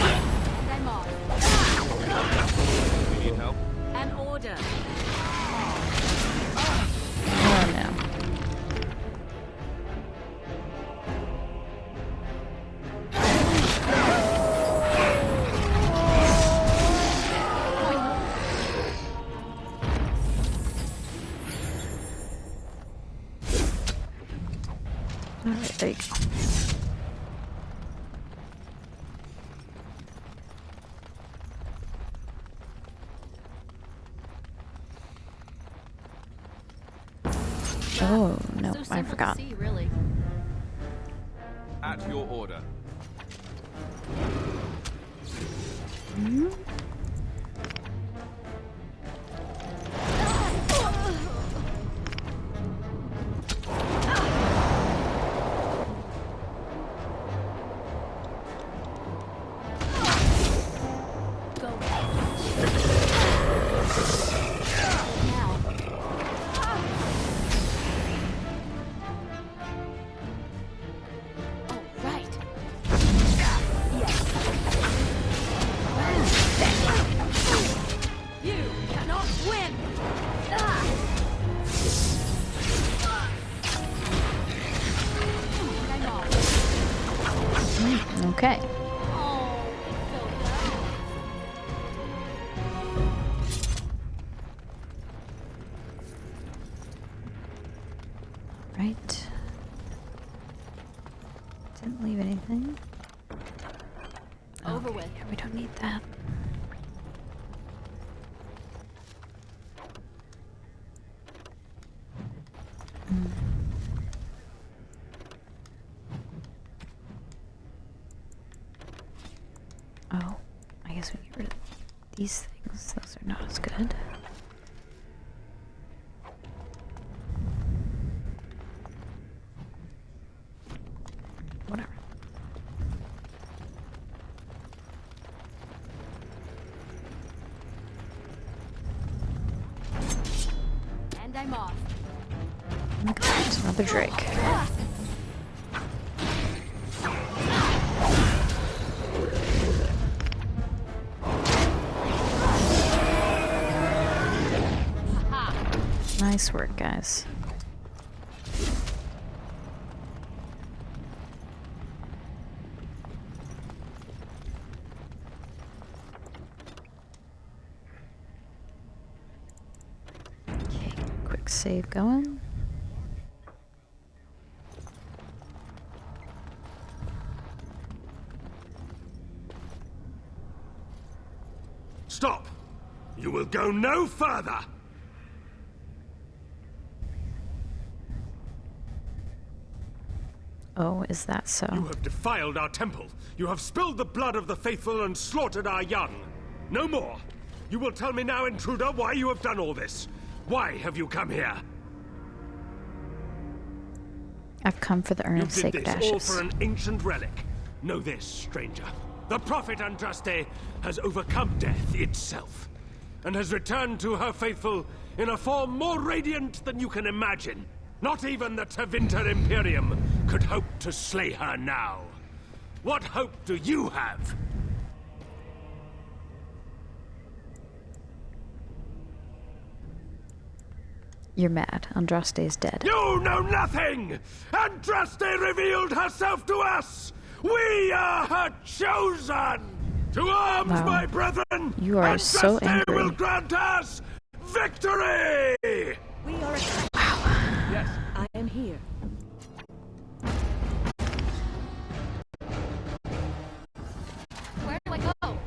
And I'm off. You need help? An order. Oh no. Alright, there you go. Oh, no, So I simple forgot. to see, really. At your order. Go Win! I'm off. Okay. Oh, it's so Right. Didn't leave anything. Over Okay, with. yeah, we don't need that. Mm. Oh, I guess we get rid of these things. Those are not as good. Whatever. And I'm off. Oh my god, there's another Drake. Nice work, guys. Okay, quick save going. Stop! You will go no further! Oh, is that You so? have defiled our temple. You have spilled the blood of the faithful and slaughtered our young. No more. You will tell me now, intruder, why you have done all this. Why have you come here? I've come for the urn You of did sacred this all ashes. for an ancient relic. Know this, stranger. The prophet Andraste has overcome death itself, and has returned to her faithful in a form more radiant than you can imagine. Not even the Tevinter Imperium could hope to slay her now. What hope do you have? You're mad. Andraste is dead. You know nothing! Andraste revealed herself to us! We are her chosen! To arms, Wow. my brethren! You are so Andraste angry. will grant us victory! We are attacked. Yes. I am here. Where do I go?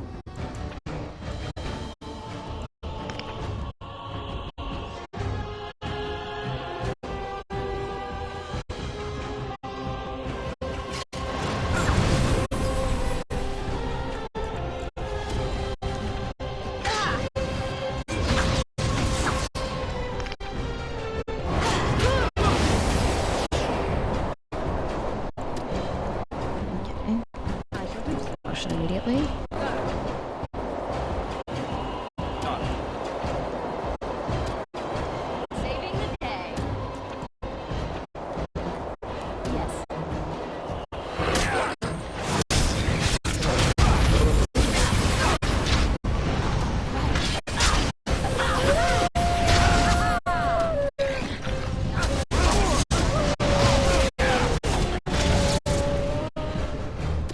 Okay. I shall do so. Motion immediately. Saving the day. Yes.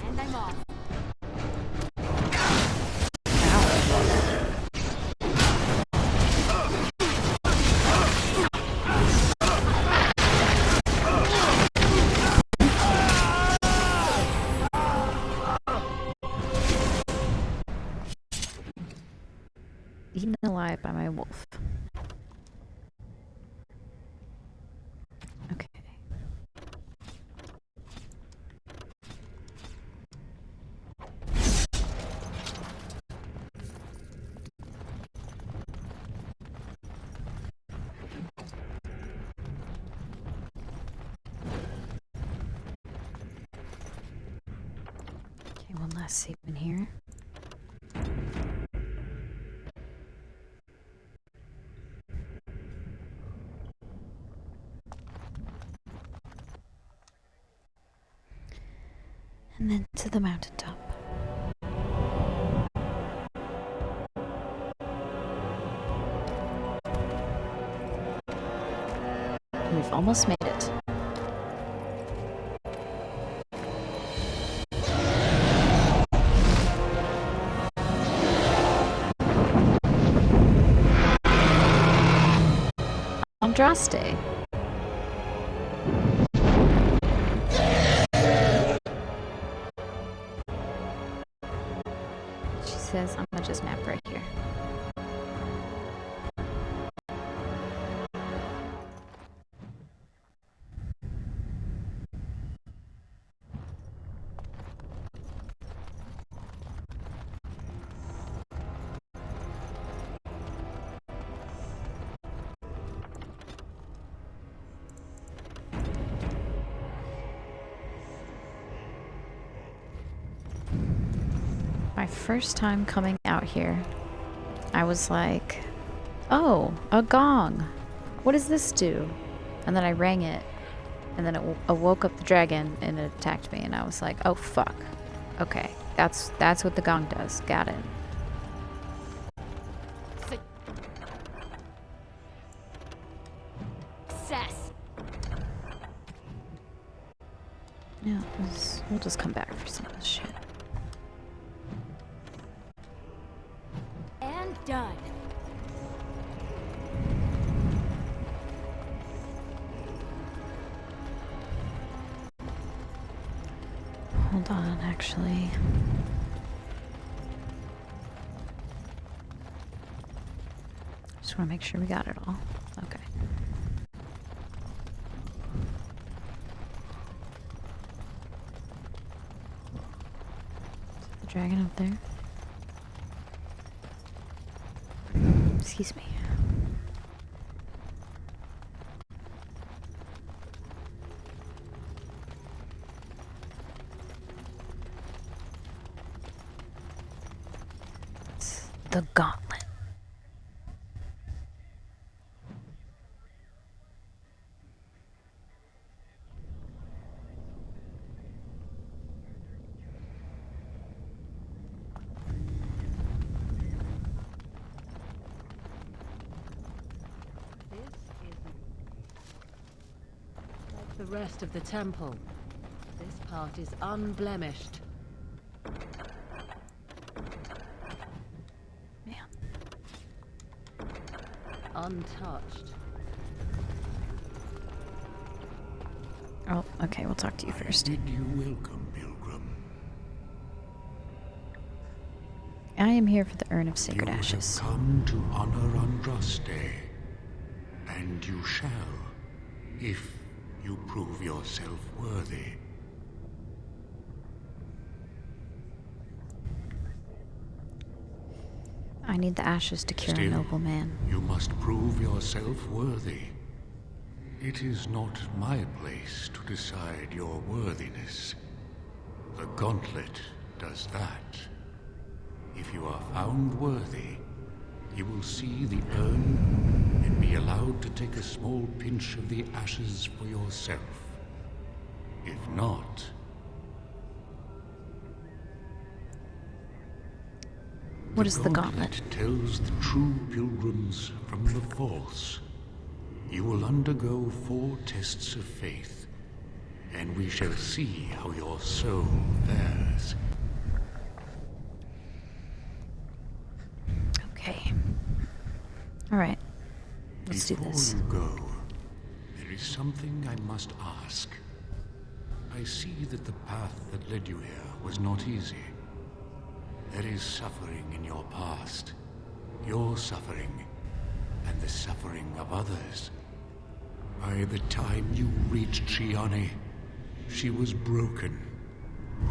And I'm off. Eaten alive by my wolf. Okay. Okay, one last save in here. And then to the mountaintop. We've almost made it. Andraste. She says, I'm gonna just nap right here. My first time coming out here, I was like, oh, a gong. What does this do? And then I rang it, and then it awoke up the dragon, and it attacked me, and I was like, oh, fuck. Okay, that's what the gong does. Got it. Success. Yeah, we'll just come back for some of this shit. And done. Hold on, actually. Just want to make sure we got it all. Okay. Is the dragon up there? Excuse me. It's the gauntlet. This isn't like the rest of the temple. This part is unblemished. Man. Untouched. Oh, okay, we'll talk to you first. Bid you welcome, pilgrim. I am here for the Urn of Sacred You Ashes. have come to honor Andraste, and you shall, if you prove yourself worthy. I need the ashes to cure a Still, noble man. you must prove yourself worthy. It is not my place to decide your worthiness. The gauntlet does that. If you are found worthy, you will see the urn and be allowed to take a small pinch of the ashes for yourself. If not, What is the gauntlet? tells the true pilgrims from the false. You will undergo 4 tests of faith, and we shall see how your soul fares. Okay. Alright. Let's do this. Before you go, there is something I must ask. I see that the path that led you here was not easy. There is suffering in your past. Your suffering, and the suffering of others. By the time you reached Shiane, she was broken,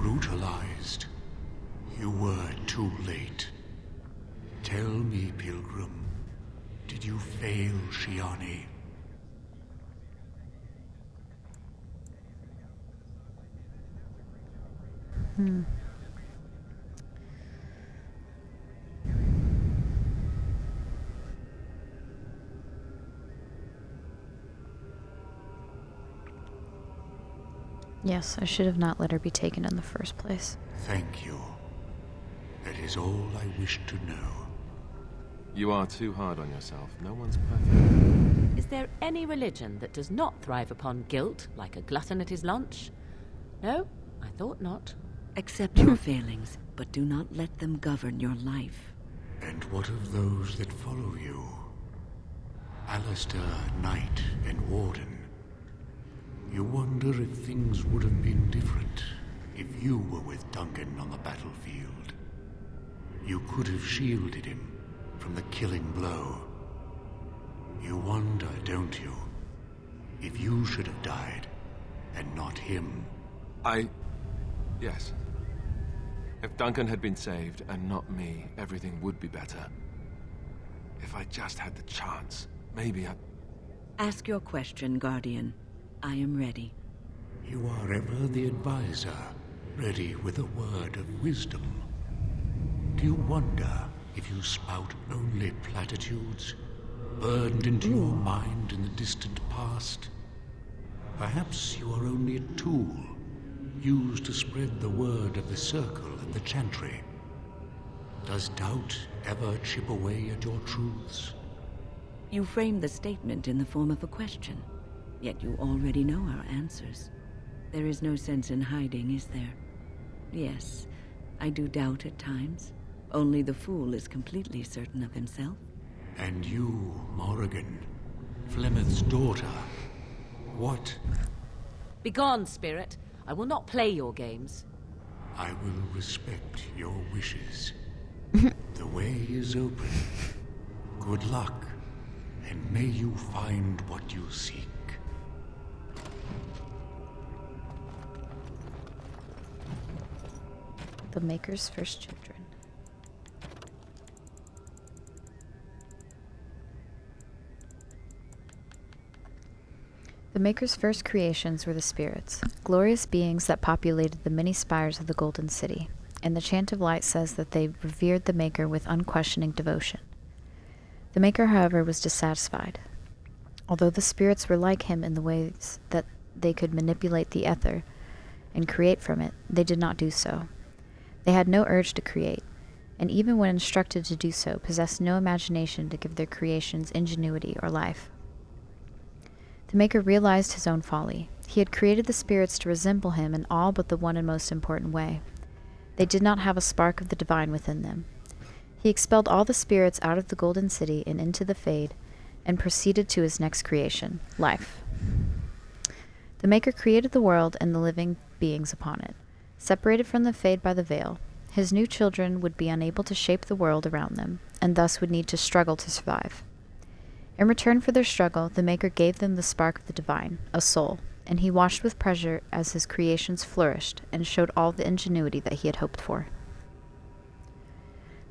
brutalized. You were too late. Tell me, pilgrim, did you fail Shiane? Yes, I should have not let her be taken in the first place. Thank you. That is all I wish to know. You are too hard on yourself. No one's perfect. Is there any religion that does not thrive upon guilt, like a glutton at his lunch? No, I thought not. Accept your failings, but do not let them govern your life. And what of those that follow you? Alistair, Knight, and Warden. You wonder if things would have been different if you were with Duncan on the battlefield. You could have shielded him from the killing blow. You wonder, don't you, if you should have died and not him? Yes. If Duncan had been saved and not me, everything would be better. If I just had the chance, maybe I... Ask your question, Guardian. I am ready. You are ever the advisor, ready with a word of wisdom. Do you wonder if you spout only platitudes, burned into your mind in the distant past? Perhaps you are only a tool, used to spread the word of the Circle and the Chantry. Does doubt ever chip away at your truths? You framed the statement in the form of a question, yet you already know our answers. There is no sense in hiding, is there? Yes, I do doubt at times. Only the fool is completely certain of himself. And you, Morrigan, Flemeth's daughter, what? Begone, spirit. I will not play your games. I will respect your wishes. The way is open. Good luck, and may you find what you seek. The Maker's first children. The Maker's first creations were the spirits, glorious beings that populated the many spires of the Golden City, and the Chant of Light says that they revered the Maker with unquestioning devotion. The Maker, however, was dissatisfied. Although the spirits were like him in the ways that they could manipulate the ether and create from it, they did not do so. They had no urge to create, and even when instructed to do so, possessed no imagination to give their creations ingenuity or life. The Maker realized his own folly. He had created the spirits to resemble him in all but the one and most important way. They did not have a spark of the divine within them. He expelled all the spirits out of the Golden City and into the Fade, and proceeded to his next creation, life. The Maker created the world and the living beings upon it. Separated from the Fade by the veil, his new children would be unable to shape the world around them, and thus would need to struggle to survive. In return for their struggle, the Maker gave them the spark of the divine, a soul, and he watched with pleasure as his creations flourished and showed all the ingenuity that he had hoped for.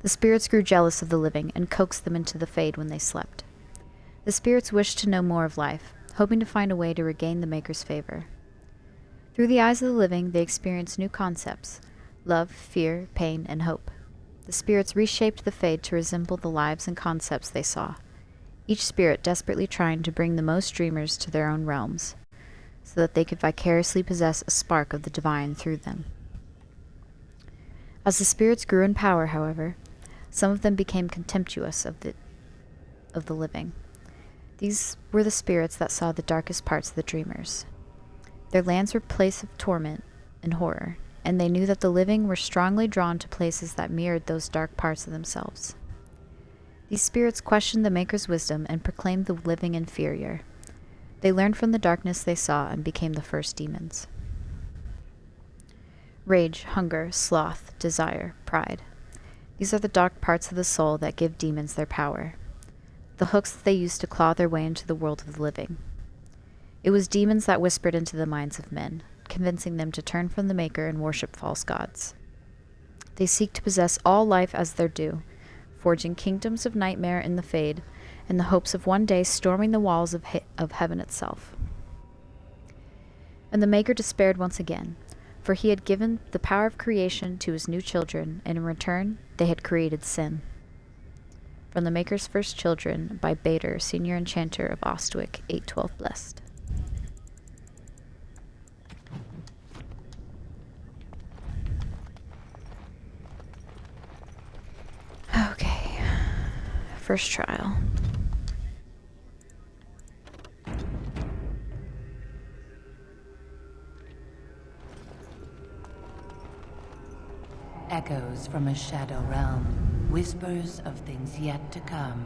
The spirits grew jealous of the living and coaxed them into the Fade when they slept. The spirits wished to know more of life, hoping to find a way to regain the Maker's favor. Through the eyes of the living, they experienced new concepts: love, fear, pain, and hope. The spirits reshaped the Fade to resemble the lives and concepts they saw, each spirit desperately trying to bring the most dreamers to their own realms, so that they could vicariously possess a spark of the divine through them. As the spirits grew in power, however, some of them became contemptuous of the living. These were the spirits that saw the darkest parts of the dreamers. Their lands were a place of torment and horror, and they knew that the living were strongly drawn to places that mirrored those dark parts of themselves. These spirits questioned the Maker's wisdom and proclaimed the living inferior. They learned from the darkness they saw and became the first demons. Rage, hunger, sloth, desire, pride. These are the dark parts of the soul that give demons their power, the hooks that they use to claw their way into the world of the living. It was demons that whispered into the minds of men, convincing them to turn from the Maker and worship false gods. They seek to possess all life as their due, forging kingdoms of nightmare in the Fade, in the hopes of one day storming the walls of heaven itself. And the Maker despaired once again, for he had given the power of creation to his new children, and in return they had created sin. From the Maker's First Children, by Bader, Senior Enchanter of Ostwick, 812 Blessed. Okay. First trial. echoes from a shadow realm, whispers of things yet to come.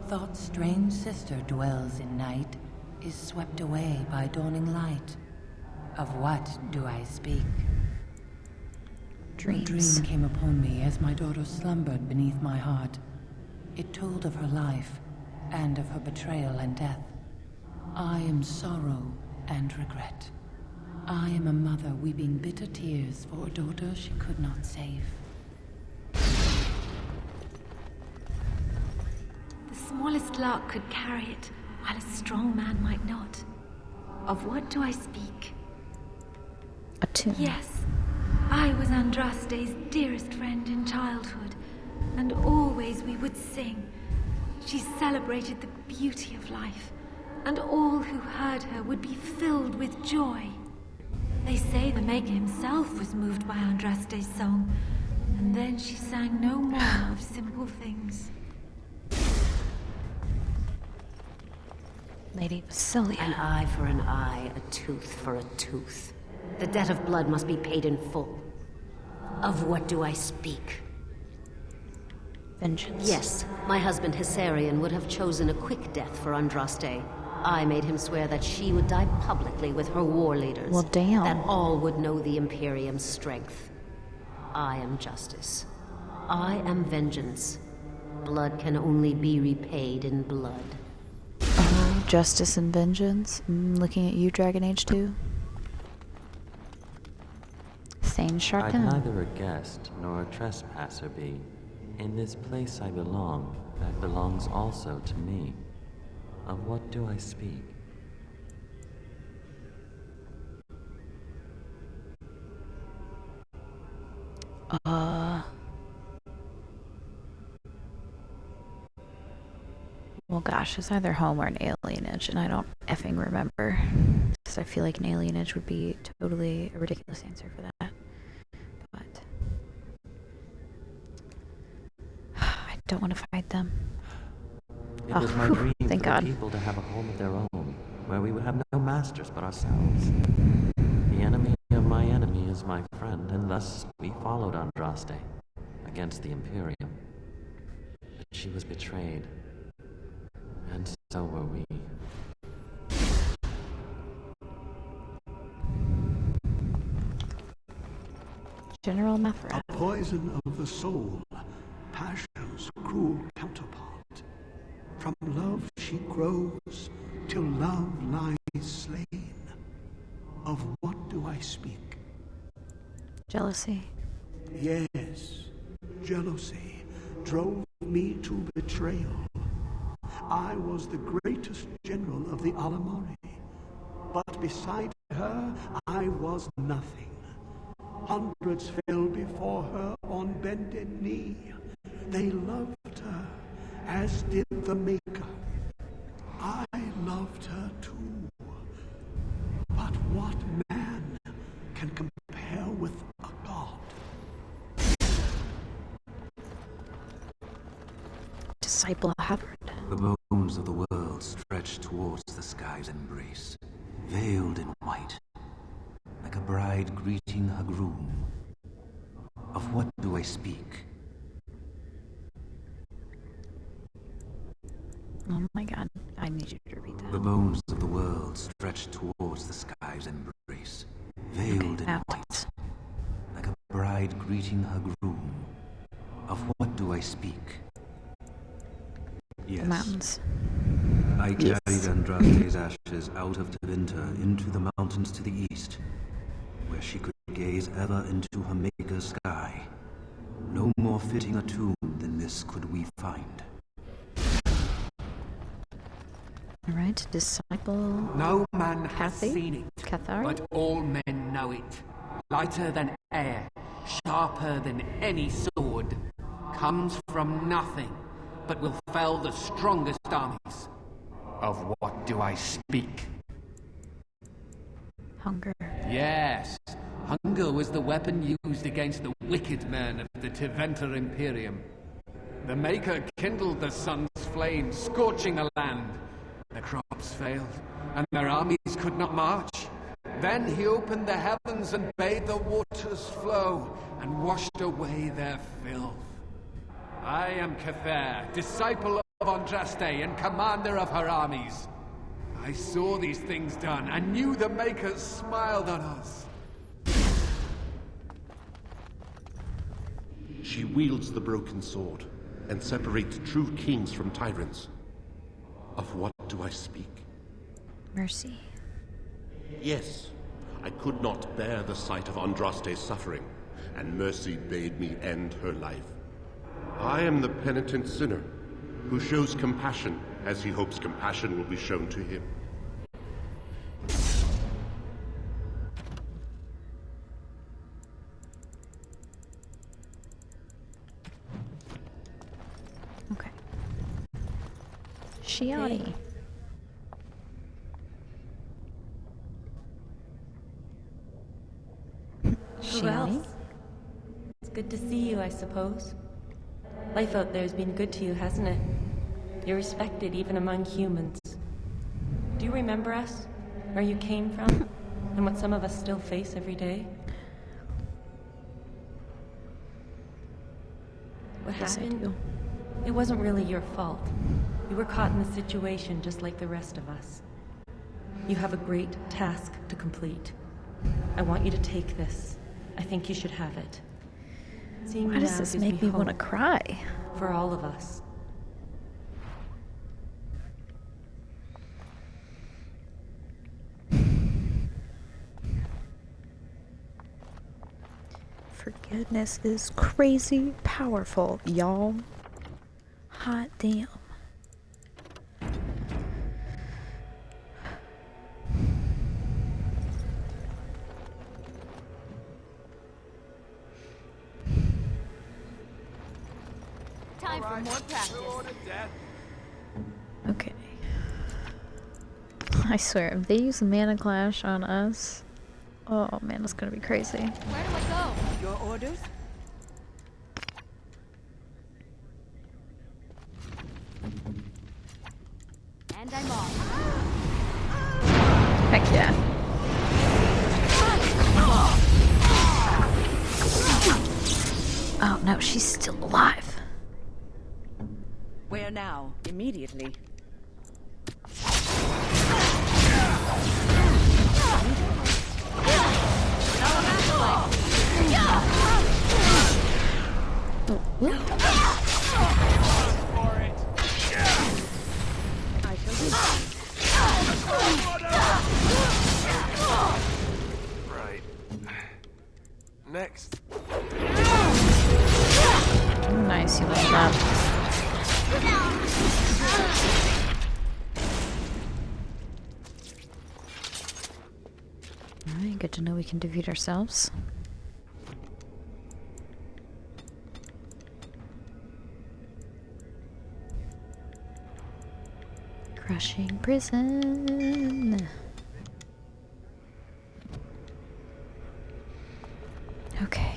Thought's strange sister dwells in night, is swept away by dawning light. Of what do I speak? Dreams. A dream came upon me as my daughter slumbered beneath my heart. It told of her life, and of her betrayal and death. I am sorrow and regret. I am a mother weeping bitter tears for a daughter she could not save. The smallest lark could carry it, while a strong man might not. Of what do I speak? A tune. Yes, I was Andraste's dearest friend in childhood, and always we would sing. She celebrated the beauty of life, and all who heard her would be filled with joy. They say the Maker himself was moved by Andraste's song, and then she sang no more of simple things. Lady Vasilia. An eye for an eye, a tooth for a tooth. The debt of blood must be paid in full. Of what do I speak? Vengeance. Yes, my husband Hysarion would have chosen a quick death for Andraste. I made him swear that she would die publicly with her war leaders. Well, damn. That all would know the Imperium's strength. I am justice. I am vengeance. Blood can only be repaid in blood. Oh, justice and vengeance. Looking at you, Dragon Age 2. Thane I'd Sharkin. neither a guest nor a trespasser be. In this place I belong, that belongs also to me. Of what do I speak? Well, gosh, it's either home or an alienage, and I don't effing remember. Because I feel like an alienage would be totally a ridiculous answer for that. But I don't want to fight them. It Oh, was my whew, dream thank for God. the people to have a home of their own, where we would have no masters but ourselves. The enemy of my enemy is my friend, and thus we followed Andraste against the Imperium. But she was betrayed, and so were we. General Mafra. A poison of the soul, passion's cruel counterpart. From love she grows, till love lies slain. Of what do I speak? Jealousy. Yes, jealousy drove me to betrayal. I was the greatest general of the Alamari, but beside her I was nothing. Hundreds fell before her on bended knee. They loved her, as did the Maker. I loved her too. But what man can compare with a god? Disciple Hubbard. The bones of the world stretch towards the sky's embrace, veiled in white, like a bride greeting her groom. Of what do I speak? Oh my God, I need you to repeat that. The bones of the world stretch towards the sky's embrace, veiled in white, like a bride greeting her groom. Of what do I speak? The Yes, mountains. I Yes. carried Andraste's ashes out of Tevinter into the mountains to the east, where she could gaze ever into her Maker's sky. No more fitting a tomb than this could we find. Alright, disciple. No man has Kathy? seen it, Cathar? but all men know it. Lighter than air, sharper than any sword, comes from nothing, but will fell the strongest armies. Of what do I speak? Hunger. Yes, hunger was the weapon used against the wicked men of the Tevinter Imperium. The Maker kindled the sun's flame, scorching a land. The crops failed, and their armies could not march. Then he opened the heavens and bade the waters flow. and washed away their filth. I am Cather, disciple of Andraste and commander of her armies. I saw these things done and knew the Makers smiled on us. She wields the broken sword and separates true kings from tyrants. Of what do I speak? Mercy. Yes, I could not bear the sight of Andraste's suffering, and Mercy bade me end her life. I am the penitent sinner who shows compassion as he hopes compassion will be shown to him. Okay. Shiani. Who else? It's good to see you, I suppose. Life out there's been good to you, hasn't it? You're respected even among humans. Do you remember us? Where you came from? And what some of us still face every day? What Yes, I happened? do. It wasn't really your fault. You were caught in the situation just like the rest of us. You have a great task to complete. I want you to take this. I think you should have it. Seeing Why you does now this gives make me want to hope cry? for all of us. Forgiveness is crazy powerful, y'all. Hot damn. Time for more practice. Okay. I swear, if they use Mana Clash on us, oh man, it's gonna be crazy. Where do I go? Your orders? And I'm off. Heck yeah. Oh no, she's still alive. Where now? Immediately. Right. Next. Nice, you leveled up. Alright, good to know we can defeat ourselves. Crushing prison. Okay.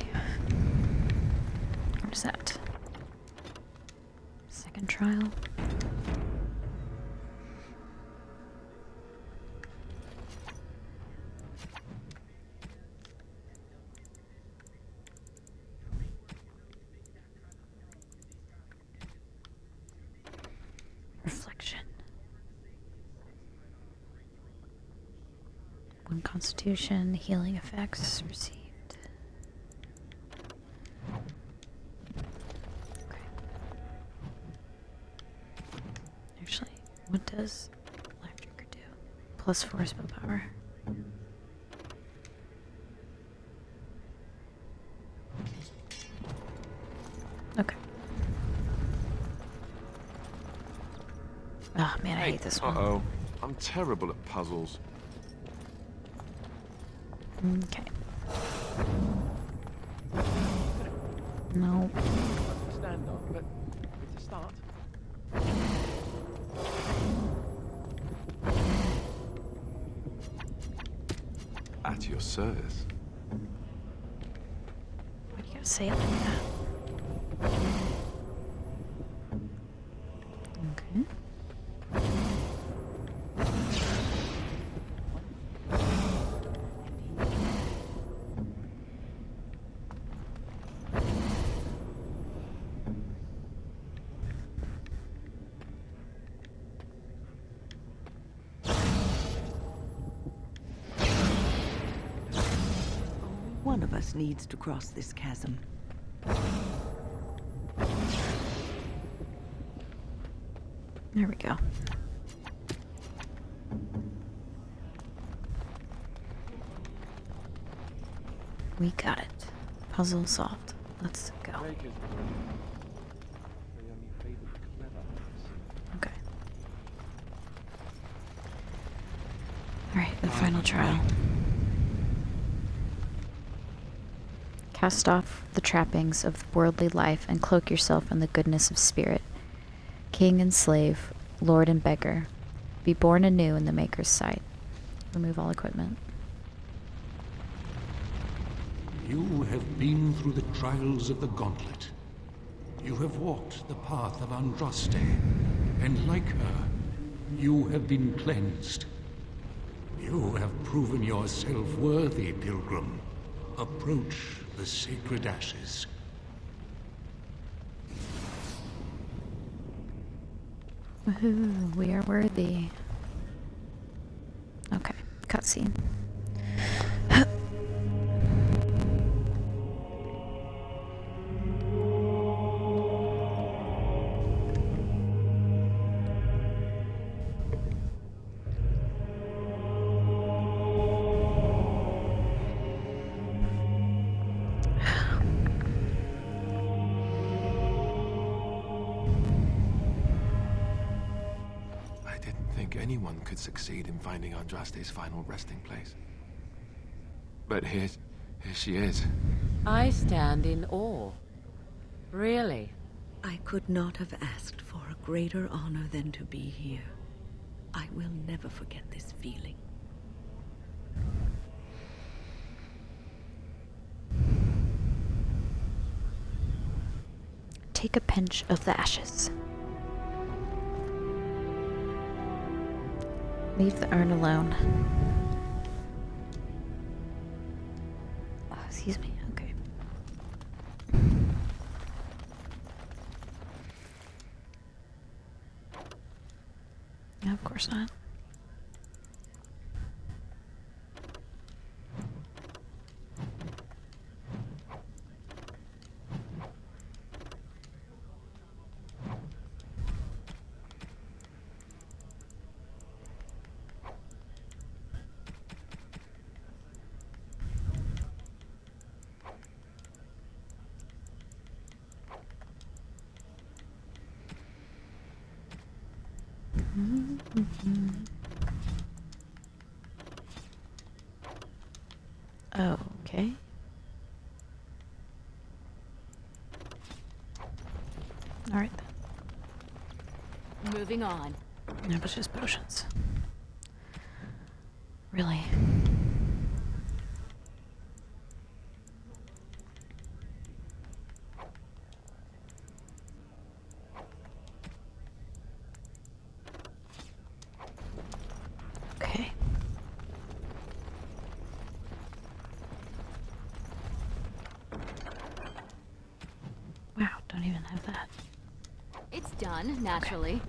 What is that? Second trial. Reflection. 1 constitution, healing effects received. Okay. Actually, what does electric do? +4 spell power. Okay. Oh man, I hate this one. Uh-oh. I'm terrible at puzzles. Okay. No. Stand on, but it's a start. At your service. Why do you gotta say it like that? Okay. one of us needs to cross this chasm. There we go. We got it. Puzzle solved. Let's go. Okay. Alright, the final trial. Cast off the trappings of worldly life and cloak yourself in the goodness of spirit. King and slave, lord and beggar, be born anew in the Maker's sight. Remove all equipment. You have been through the trials of the Gauntlet. You have walked the path of Andraste, and like her, you have been cleansed. You have proven yourself worthy, pilgrim. Approach the sacred ashes. Woohoo, we are worthy. Okay, cutscene. Anyone could succeed in finding Andraste's final resting place. But here she is. I stand in awe. Really? I could not have asked for a greater honor than to be here. I will never forget this feeling. Take a pinch of the ashes. Leave the urn alone. Oh, excuse me. Okay. No, of course not. Okay. Alright then. Moving on. That was just potions. Really? Okay. Wow, don't even have that. It's done, naturally. Okay.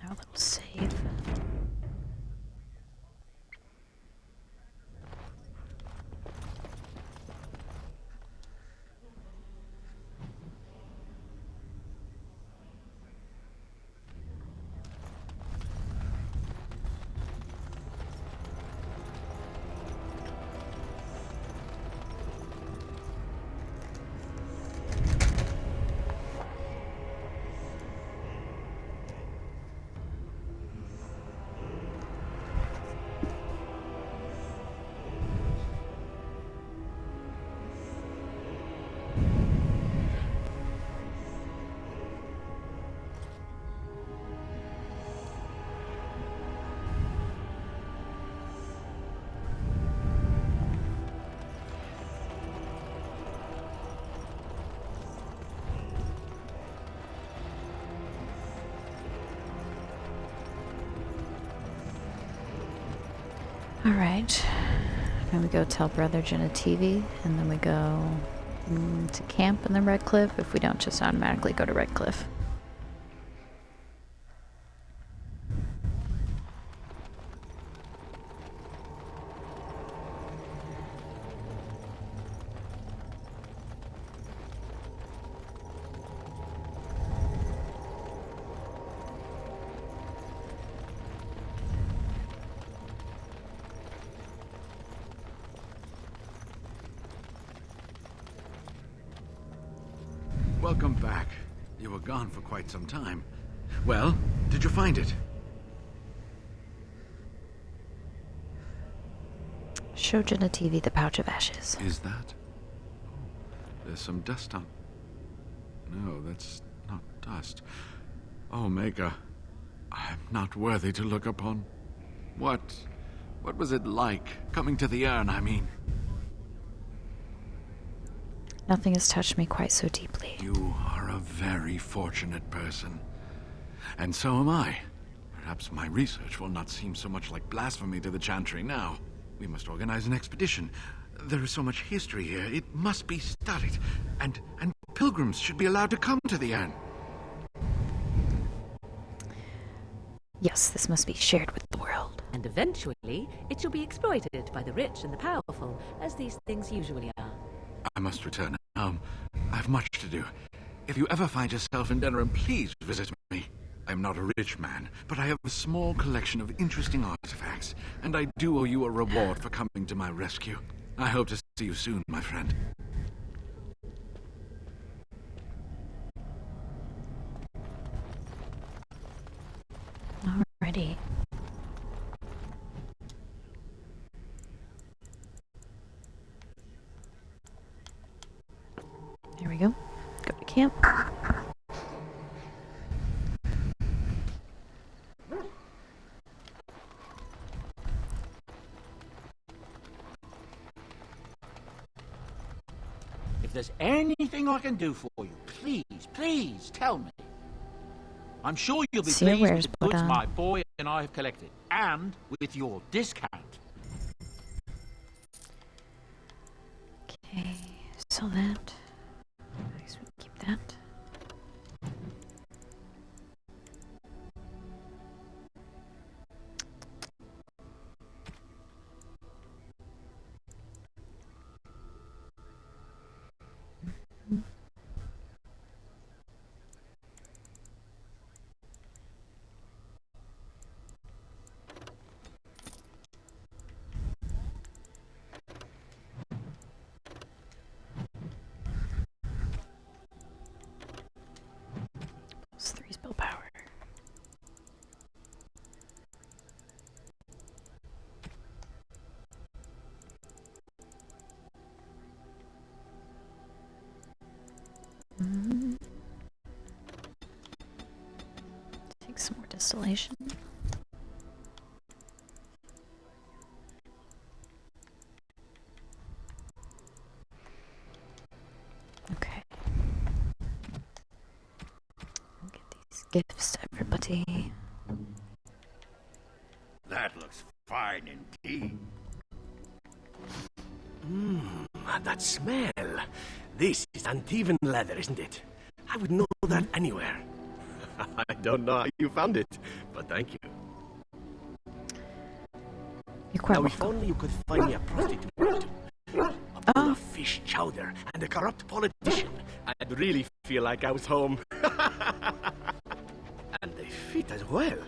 Now a little save. Alright. Then we go tell Brother Genetivi, and then we go to camp in the Red Cliff if we don't just automatically go to Red Cliff. Welcome back. You were gone for quite some time. Well, did you find it? Show Genevieve the pouch of ashes. Is that? There's some dust on... No, that's not dust. Oh, Maker, I am not worthy to look upon. What was it like, coming to the urn, I mean? Nothing has touched me quite so deeply. You are a very fortunate person. And so am I. Perhaps my research will not seem so much like blasphemy to the Chantry now. We must organize an expedition. There is so much history here, it must be studied. And pilgrims should be allowed to come to the urn. Yes, this must be shared with the world. And eventually, it shall be exploited by the rich and the powerful, as these things usually are. I must return home. I have much to do. If you ever find yourself in Denerim, please visit me. I am not a rich man, but I have a small collection of interesting artifacts, and I do owe you a reward for coming to my rescue. I hope to see you soon, my friend. Alrighty. There we go. Go to camp. If there's anything I can do for you, please tell me. I'm sure you'll be pleased with the goods my boy and I have collected, and with your discount. Okay, so that. I guess we'll keep that. Plus 3 spell power. Take some more distillation. Okay. I'll get these gifts to everybody. That looks fine indeed. That smell. This is Antivan leather, isn't it? I would know that anywhere. I don't know how you found it, but thank you. You're quite now, welcome. if only you could find me a prostitute, a bowl of fish chowder, and a corrupt politician, I'd really feel like I was home. And they fit as well.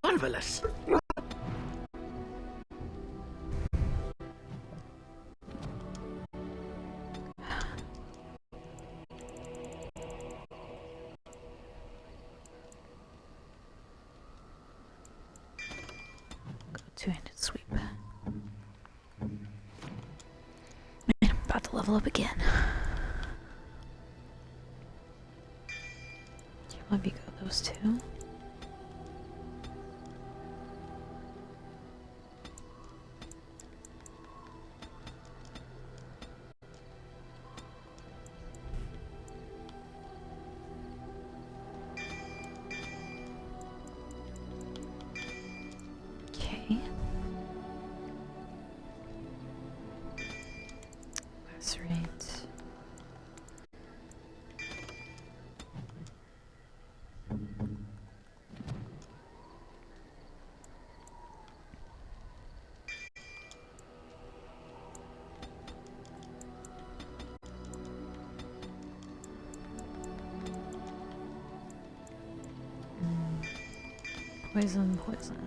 Marvelous. Two-handed sweep. I'm about to level up again. Can't let me go those two. Okay. Lacerate. Poison, poison.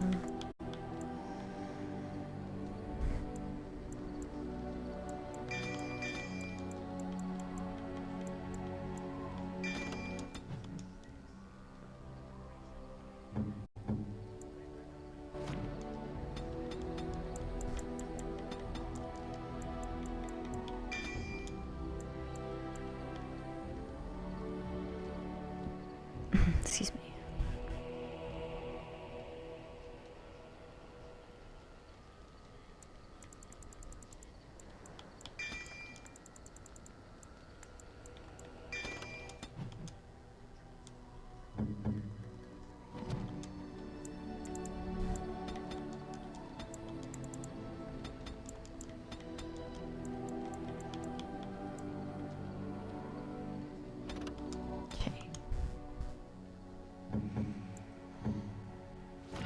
Excuse me.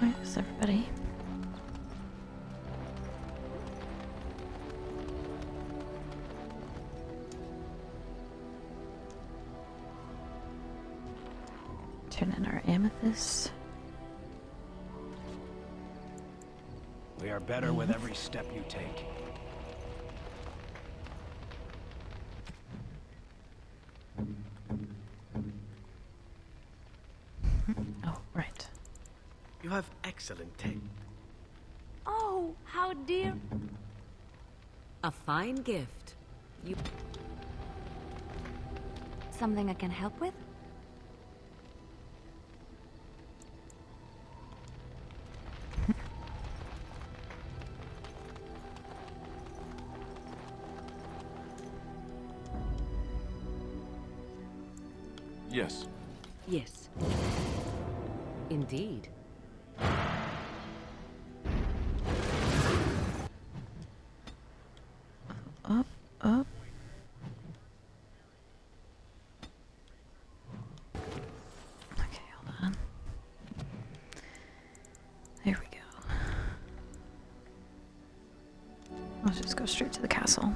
Where's everybody? Turn in our amethyst. We are better with every step you take. Oh, right. You have excellent taste. Oh, how dear. A fine gift. You... Something I can help with? Yes. Yes. Indeed. Up, up. Okay, hold on. There we go. Let's just go straight to the castle.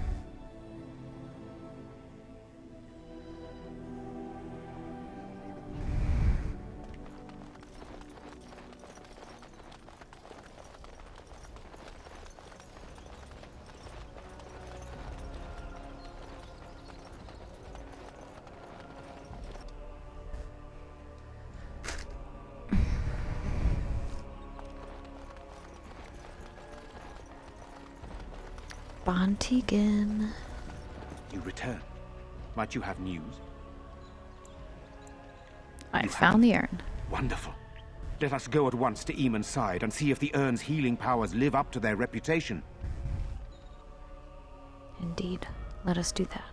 Bontegan. You return. Might you have news? I found the urn. Wonderful. Let us go at once to Eamon's side and see if the urn's healing powers live up to their reputation. Indeed. Let us do that.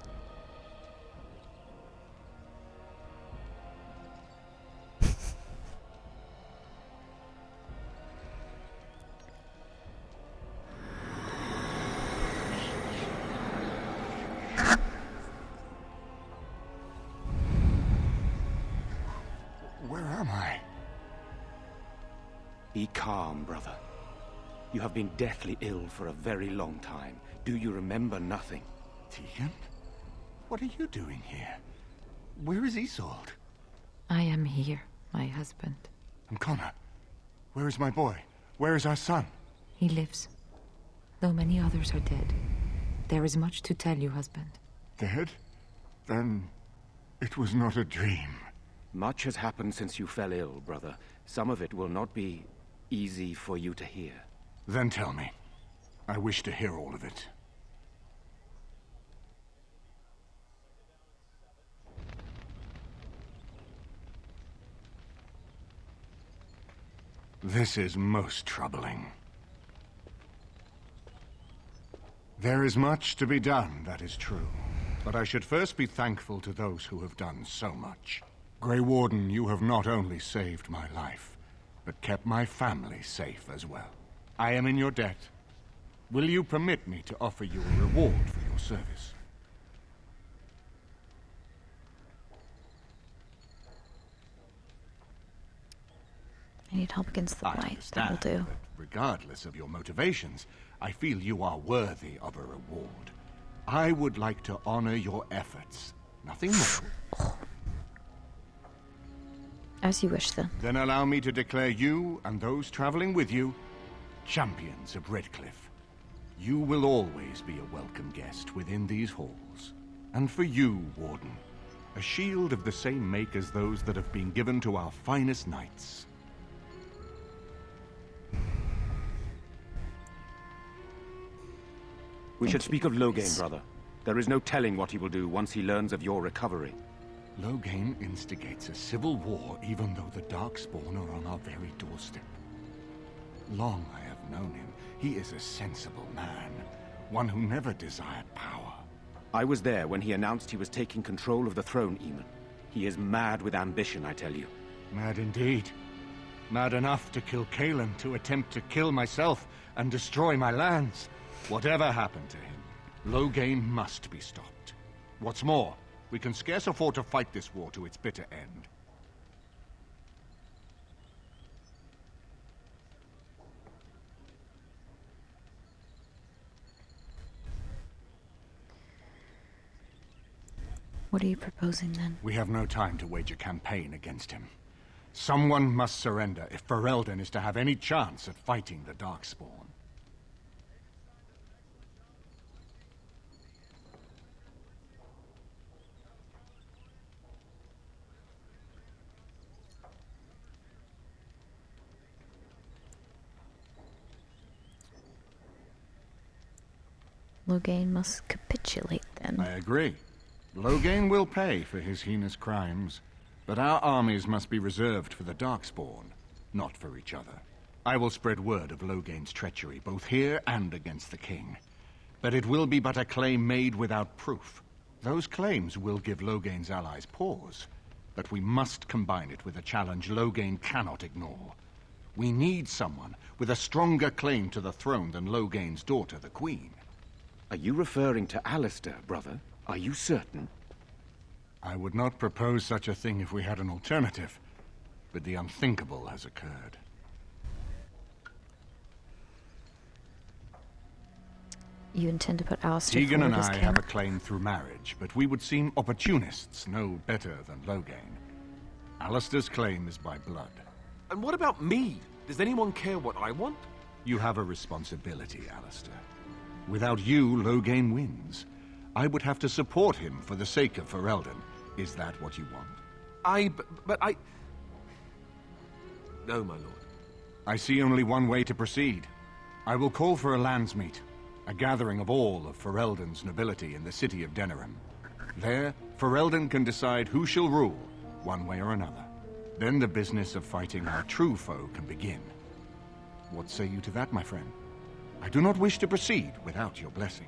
Where am I? Be calm, brother. You have been deathly ill for a very long time. Do you remember nothing? Tegan? What are you doing here? Where is Isolde? I am here, my husband. And Connor? Where is my boy? Where is our son? He lives. Though many others are dead. There is much to tell you, husband. Dead? Then it was not a dream. Much has happened since you fell ill, brother. Some of it will not be easy for you to hear. Then tell me. I wish to hear all of it. This is most troubling. There is much to be done, that is true. But I should first be thankful to those who have done so much. Grey Warden, you have not only saved my life, but kept my family safe as well. I am in your debt. Will you permit me to offer you a reward for your service? I need help against the blight. That will do. But regardless of your motivations, I feel you are worthy of a reward. I would like to honor your efforts. Nothing more. As you wish, then. Then allow me to declare you and those traveling with you champions of Redcliffe. You will always be a welcome guest within these halls. And for you, Warden, a shield of the same make as those that have been given to our finest knights. We should speak of Loghain, brother. There is no telling what he will do once he learns of your recovery. Loghain instigates a civil war even though the Darkspawn are on our very doorstep. Long I have known him. He is a sensible man, one who never desired power. I was there when he announced he was taking control of the throne, Eamon. He is mad with ambition, I tell you. Mad indeed. Mad enough to kill Kaelin, to attempt to kill myself and destroy my lands. Whatever happened to him, Loghain must be stopped. What's more, we can scarce afford to fight this war to its bitter end. What are you proposing then? We have no time to wage a campaign against him. Someone must surrender if Ferelden is to have any chance at fighting the Darkspawn. Loghain must capitulate then. I agree. Loghain will pay for his heinous crimes, but our armies must be reserved for the Darkspawn, not for each other. I will spread word of Loghain's treachery, both here and against the king. But it will be but a claim made without proof. Those claims will give Loghain's allies pause, but we must combine it with a challenge Loghain cannot ignore. We need someone with a stronger claim to the throne than Loghain's daughter, the Queen. Are you referring to Alistair, brother? Are you certain? I would not propose such a thing if we had an alternative, but the unthinkable has occurred. You intend to put Alistair Tegan and forward as I king? have a claim through marriage, but we would seem opportunists no better than Loghain. Alistair's claim is by blood. And what about me? Does anyone care what I want? You have a responsibility, Alistair. Without you, Loghain wins. I would have to support him for the sake of Ferelden. Is that what you want? But I... No, my lord. I see only one way to proceed. I will call for a landsmeet, a gathering of all of Ferelden's nobility in the city of Denerim. There, Ferelden can decide who shall rule, one way or another. Then the business of fighting our true foe can begin. What say you to that, my friend? I do not wish to proceed without your blessing.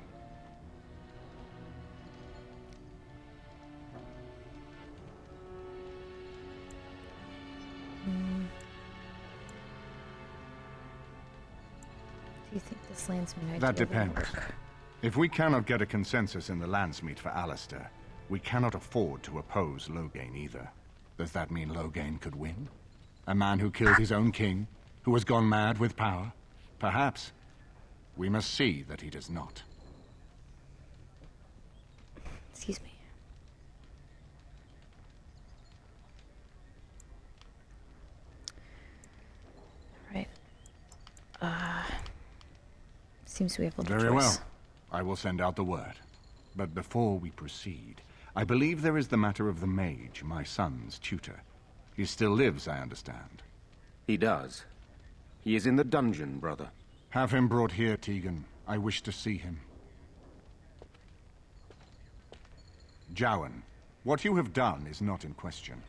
Do you think this landsmeet idea That will depends. work? If we cannot get a consensus in the landsmeet for Alistair, we cannot afford to oppose Loghain either. Does that mean Loghain could win? A man who killed his own king, who has gone mad with power? Perhaps. We must see that he does not. Excuse me. Right. Seems we have little Very choice. well. I will send out the word. But before we proceed, I believe there is the matter of the mage, my son's tutor. He still lives, I understand. He does. He is in the dungeon, brother. Have him brought here, Tegan. I wish to see him. Jowan, what you have done is not in question.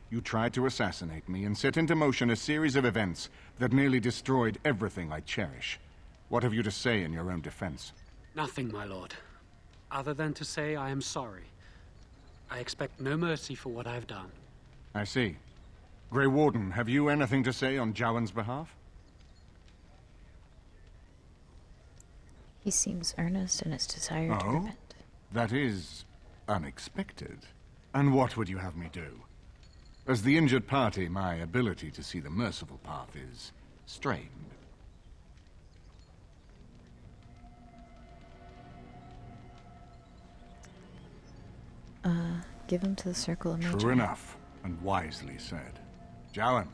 You tried to assassinate me and set into motion a series of events that nearly destroyed everything I cherish. What have you to say in your own defense? Nothing, my lord. Other than to say I am sorry. I expect no mercy for what I've done. I see. Grey Warden, have you anything to say on Jowan's behalf? He seems earnest in his desire to Oh? repent. That is unexpected. And what would you have me do? As the injured party, my ability to see the merciful path is strained. Give him to the Circle of Magi. True enough, and wisely said. Jowan,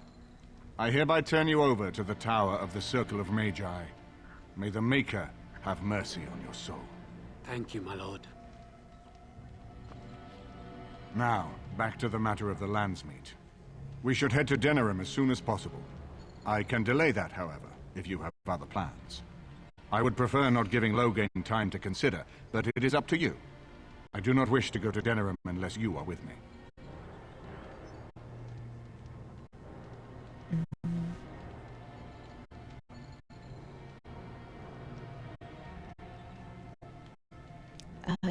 I hereby turn you over to the Tower of the Circle of Magi. May the Maker have mercy on your soul. Thank you, my lord. Now, back to the matter of the landsmeet. We should head to Denerim as soon as possible. I can delay that, however, if you have other plans. I would prefer not giving Loghain time to consider, but it is up to you. I do not wish to go to Denerim unless you are with me.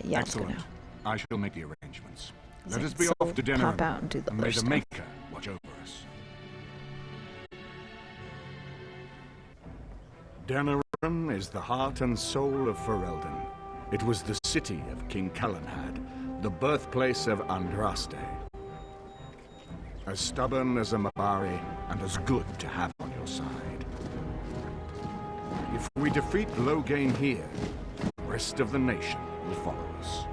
Yeah, Excellent. let's go I shall make the arrangements. now. Let us be So off to dinner. pop out and do the may other the stuff. Maker watch over us. Denerim is the heart and soul of Ferelden. It was the city of King Calenhad, the birthplace of Andraste. As stubborn as a Mabari, and as good to have on your side. If we defeat Loghain here, the rest of the nation will follow us.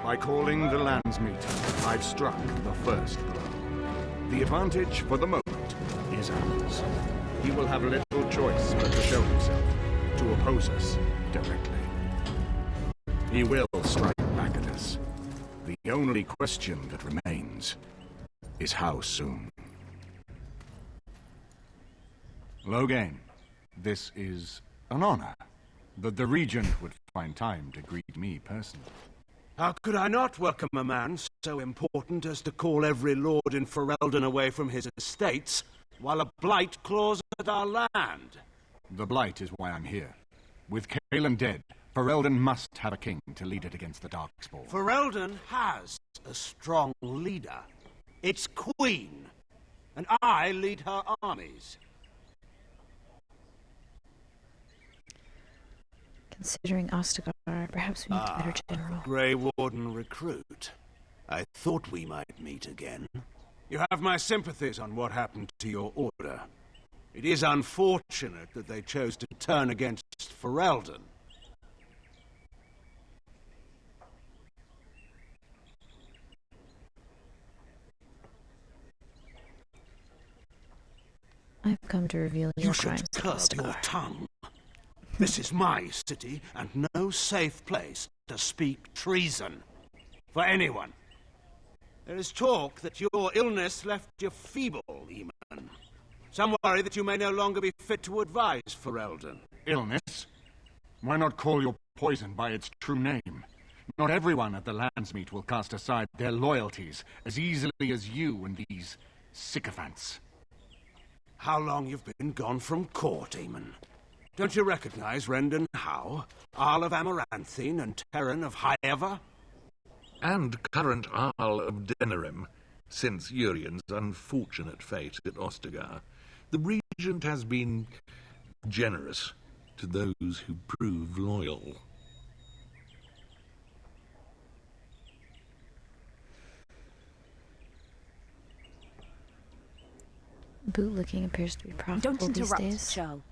By calling the Landsmeter, I've struck the first blow. The advantage for the moment is ours. He will have little choice but to show himself, to oppose us directly. He will strike back at us. The only question that remains is how soon. Loghain, this is an honor, that the Regent would find time to greet me personally. How could I not welcome a man so important as to call every lord in Ferelden away from his estates, while a blight claws at our land? The Blight is why I'm here. With Cailan dead, Ferelden must have a king to lead it against the Darkspawn. Ferelden has a strong leader. Its queen. And I lead her armies. Considering Ostagar, perhaps we need a better general. Grey Warden recruit. I thought we might meet again. You have my sympathies on what happened to your order. It is unfortunate that they chose to turn against Ferelden. I've come to reveal your You should crimes to curb Ostagar. your tongue. This is my city, and no safe place to speak treason. For anyone. There is talk that your illness left you feeble, Eamon. Some worry that you may no longer be fit to advise Ferelden. Illness? Why not call your poison by its true name? Not everyone at the Landsmeet will cast aside their loyalties as easily as you and these sycophants. How long you've been gone from court, Eamon? Don't you recognize Rendon Howe, Arl of Amaranthine and Terran of Highever? And current Arl of Denerim, since Urien's unfortunate fate at Ostagar. The Regent has been generous to those who prove loyal. Bootlicking appears to be profitable Don't these interrupt, days. Joe.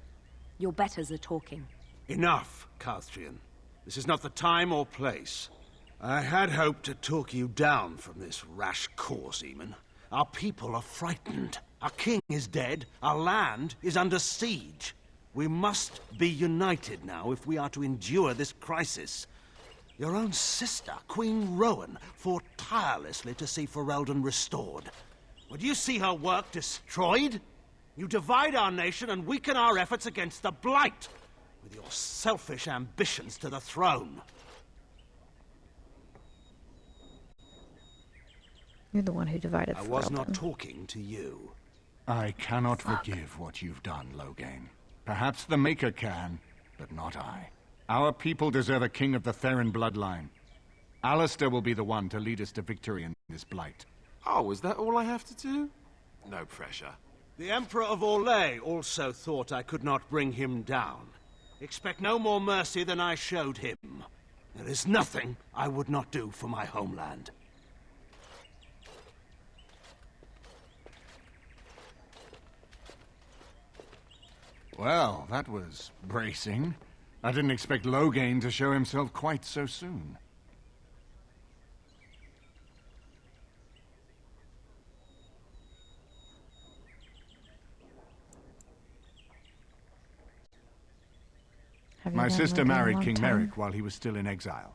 Your betters are talking. Enough, Calthrian. This is not the time or place. I had hoped to talk you down from this rash course, Eamon. Our people are frightened. Our king is dead. Our land is under siege. We must be united now if we are to endure this crisis. Your own sister, Queen Rowan, fought tirelessly to see Ferelden restored. Would you see her work destroyed? You divide our nation and weaken our efforts against the Blight, with your selfish ambitions to the throne. You're the one who divided I was Ferelden. not talking to you. I cannot forgive what you've done, Loghain. Perhaps the Maker can, but not I. Our people deserve a king of the Theron bloodline. Alistair will be the one to lead us to victory in this Blight. Oh, is that all I have to do? No pressure. The Emperor of Orlais also thought I could not bring him down. Expect no more mercy than I showed him. There is nothing I would not do for my homeland. Well, that was bracing. I didn't expect Loghain to show himself quite so soon. My sister married King Merrick while he was still in exile.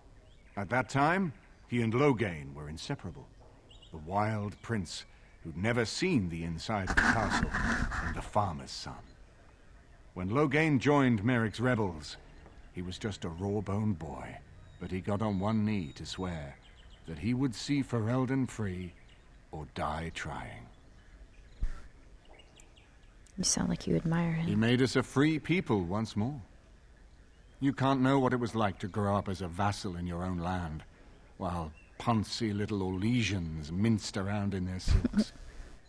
At that time, he and Loghain were inseparable. The wild prince who'd never seen the inside of the castle and the farmer's son. When Loghain joined Merrick's rebels, he was just a raw-boned boy, but he got on one knee to swear that he would see Ferelden free or die trying. You sound like you admire him. He made us a free people once more. You can't know what it was like to grow up as a vassal in your own land, while poncy little Orlesians minced around in their silks.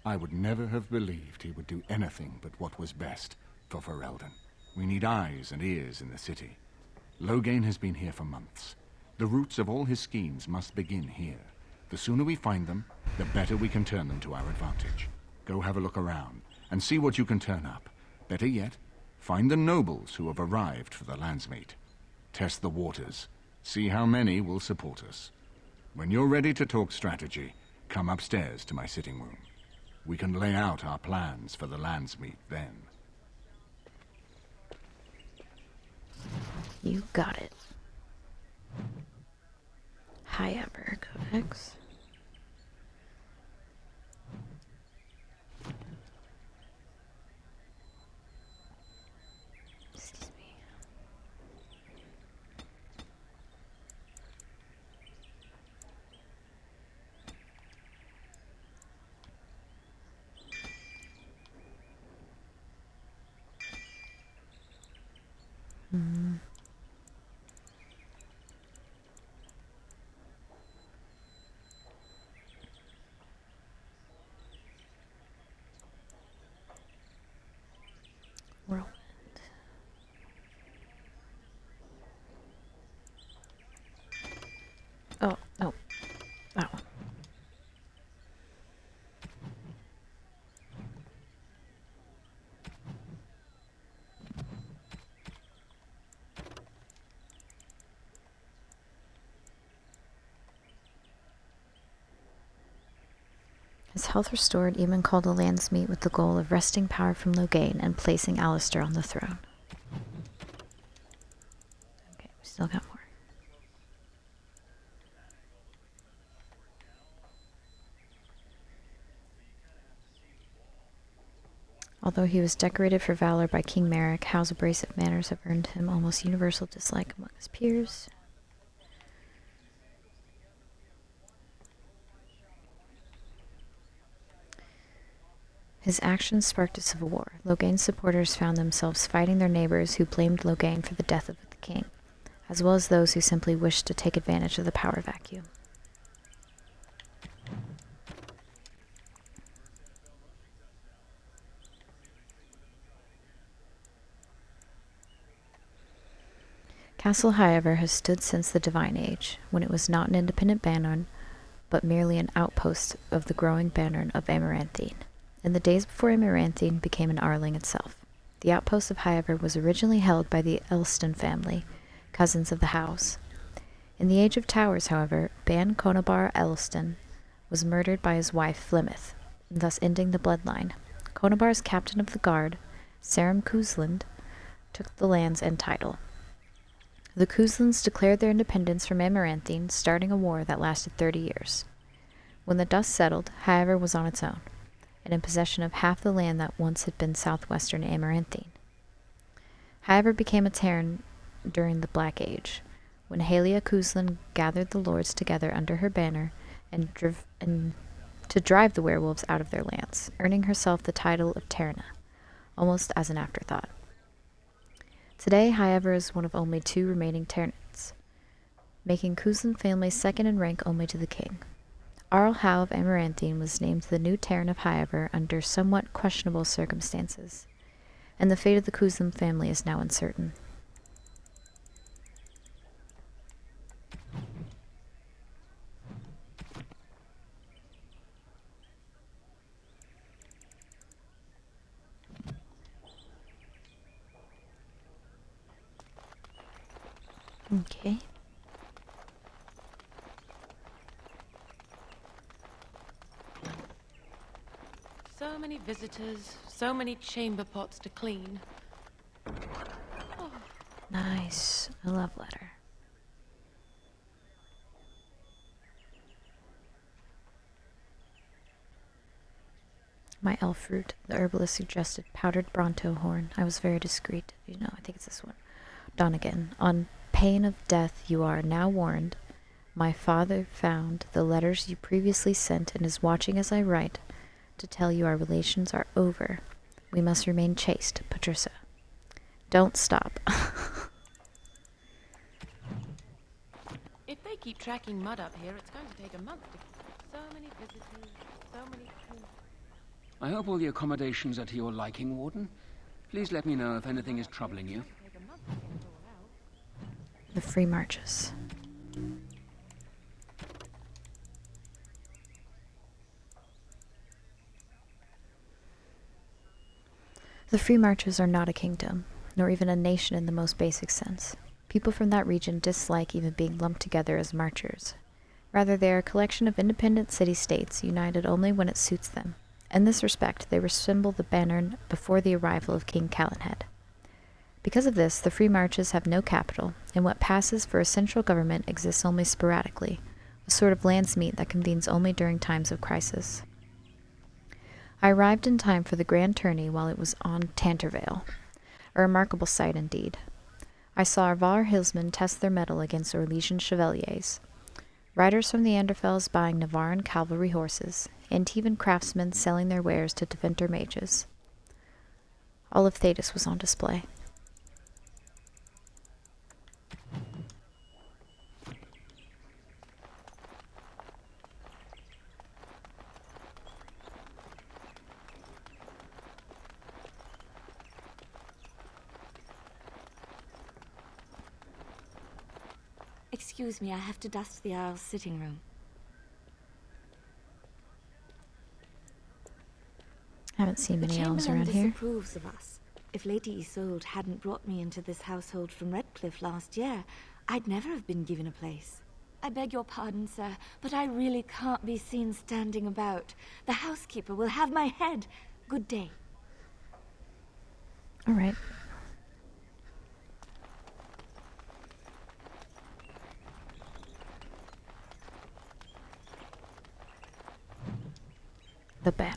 I would never have believed he would do anything but what was best for Ferelden. We need eyes and ears in the city. Loghain has been here for months. The roots of all his schemes must begin here. The sooner we find them, the better we can turn them to our advantage. Go have a look around, and see what you can turn up. Better yet, find the nobles who have arrived for the landsmeet. Test the waters. See how many will support us. When you're ready to talk strategy, come upstairs to my sitting room. We can lay out our plans for the landsmeet then. You got it. However, Codex. Excuse me. Whirlwind. Oh, no. That one. His health restored, Eamon called a landsmeet with the goal of wresting power from Loghain and placing Alistair on the throne. Okay, we still got more. Although he was decorated for valor by King Merrick, Howe's abrasive manners have earned him almost universal dislike among his peers. His actions sparked a civil war. Loghain's supporters found themselves fighting their neighbors who blamed Loghain for the death of the king, as well as those who simply wished to take advantage of the power vacuum. Castle, however, has stood since the Divine Age, when it was not an independent banner, but merely an outpost of the growing banner of Amaranthine. In the days before Amaranthine became an Arling itself, the outpost of Highever was originally held by the Elston family, cousins of the Howes. In the Age of Towers, however, Ban Conabar Elston was murdered by his wife Flemeth, thus ending the bloodline. Conabar's captain of the guard, Sarum Cousland, took the lands and title. The Couslands declared their independence from Amaranthine, starting a war that lasted 30 years. When the dust settled, Highever was on its own, and in possession of half the land that once had been southwestern Amaranthine. Highever became a Terran during the Black Age, when Halia Cousland gathered the lords together under her banner and to drive the werewolves out of their lands, earning herself the title of Terrana, almost as an afterthought. Today, Highever is one of only 2 remaining Terrans, making Cousland family second in rank only to the king. Arl Howe of Amaranthine was named the new Terran of Highever under somewhat questionable circumstances, and the fate of the Cousland family is now uncertain. Okay. So many visitors, so many chamber pots to clean. Oh. Nice. A love letter. My elf fruit, the herbalist suggested powdered Bronto horn. I was very discreet. You know, I think it's this one. Donegan, on pain of death you are now warned. My father found the letters you previously sent and is watching as I write to tell you our relations are over. We must remain chaste, Patricia. Don't stop. keep tracking mud up here, it's going to take a month to... So many visitors, so many... I hope all the accommodations are to your liking, Warden. Please let me know if anything is troubling you. The Free Marches. The Free Marches are not a kingdom, nor even a nation in the most basic sense. People from that region dislike even being lumped together as marchers. Rather, they are a collection of independent city-states united only when it suits them. In this respect, they resemble the banner before the arrival of King Calenhead. Because of this, the Free Marches have no capital, and what passes for a central government exists only sporadically, a sort of landsmeet that convenes only during times of crisis. I arrived in time for the grand tourney while it was on Tantervale, a remarkable sight indeed. I saw our Var hillsmen test their mettle against Orlesian chevaliers, riders from the Anderfels buying Navarran cavalry horses, and Tevan craftsmen selling their wares to Deventer mages. All of Thedas was on display. Excuse me, I have to dust the Earl's sitting room. Haven't seen many elves The around Chamberlain here. disapproves of us. If Lady Isolde hadn't brought me into this household from Redcliffe last year, I'd never have been given a place. I beg your pardon, sir, but I really can't be seen standing about. The housekeeper will have my head. Good day. All right. The banner.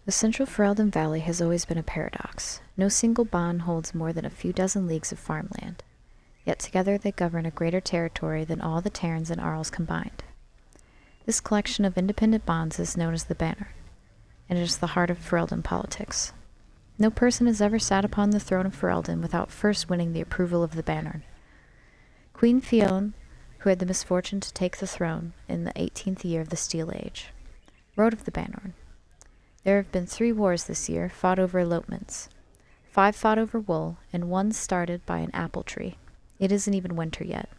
The central Ferelden Valley has always been a paradox. No single bond holds more than a few dozen leagues of farmland, yet together they govern a greater territory than all the Terrans and Arls combined. This collection of independent bonds is known as the Banner, and it is the heart of Ferelden politics. No person has ever sat upon the throne of Ferelden without first winning the approval of the Banner. Queen Fionn, who had the misfortune to take the throne in the 18th year of the Steel Age, wrote of the Banner. There have been 3 wars this year, fought over elopements. 5 fought over wool, and 1 started by an apple tree. It isn't even winter yet.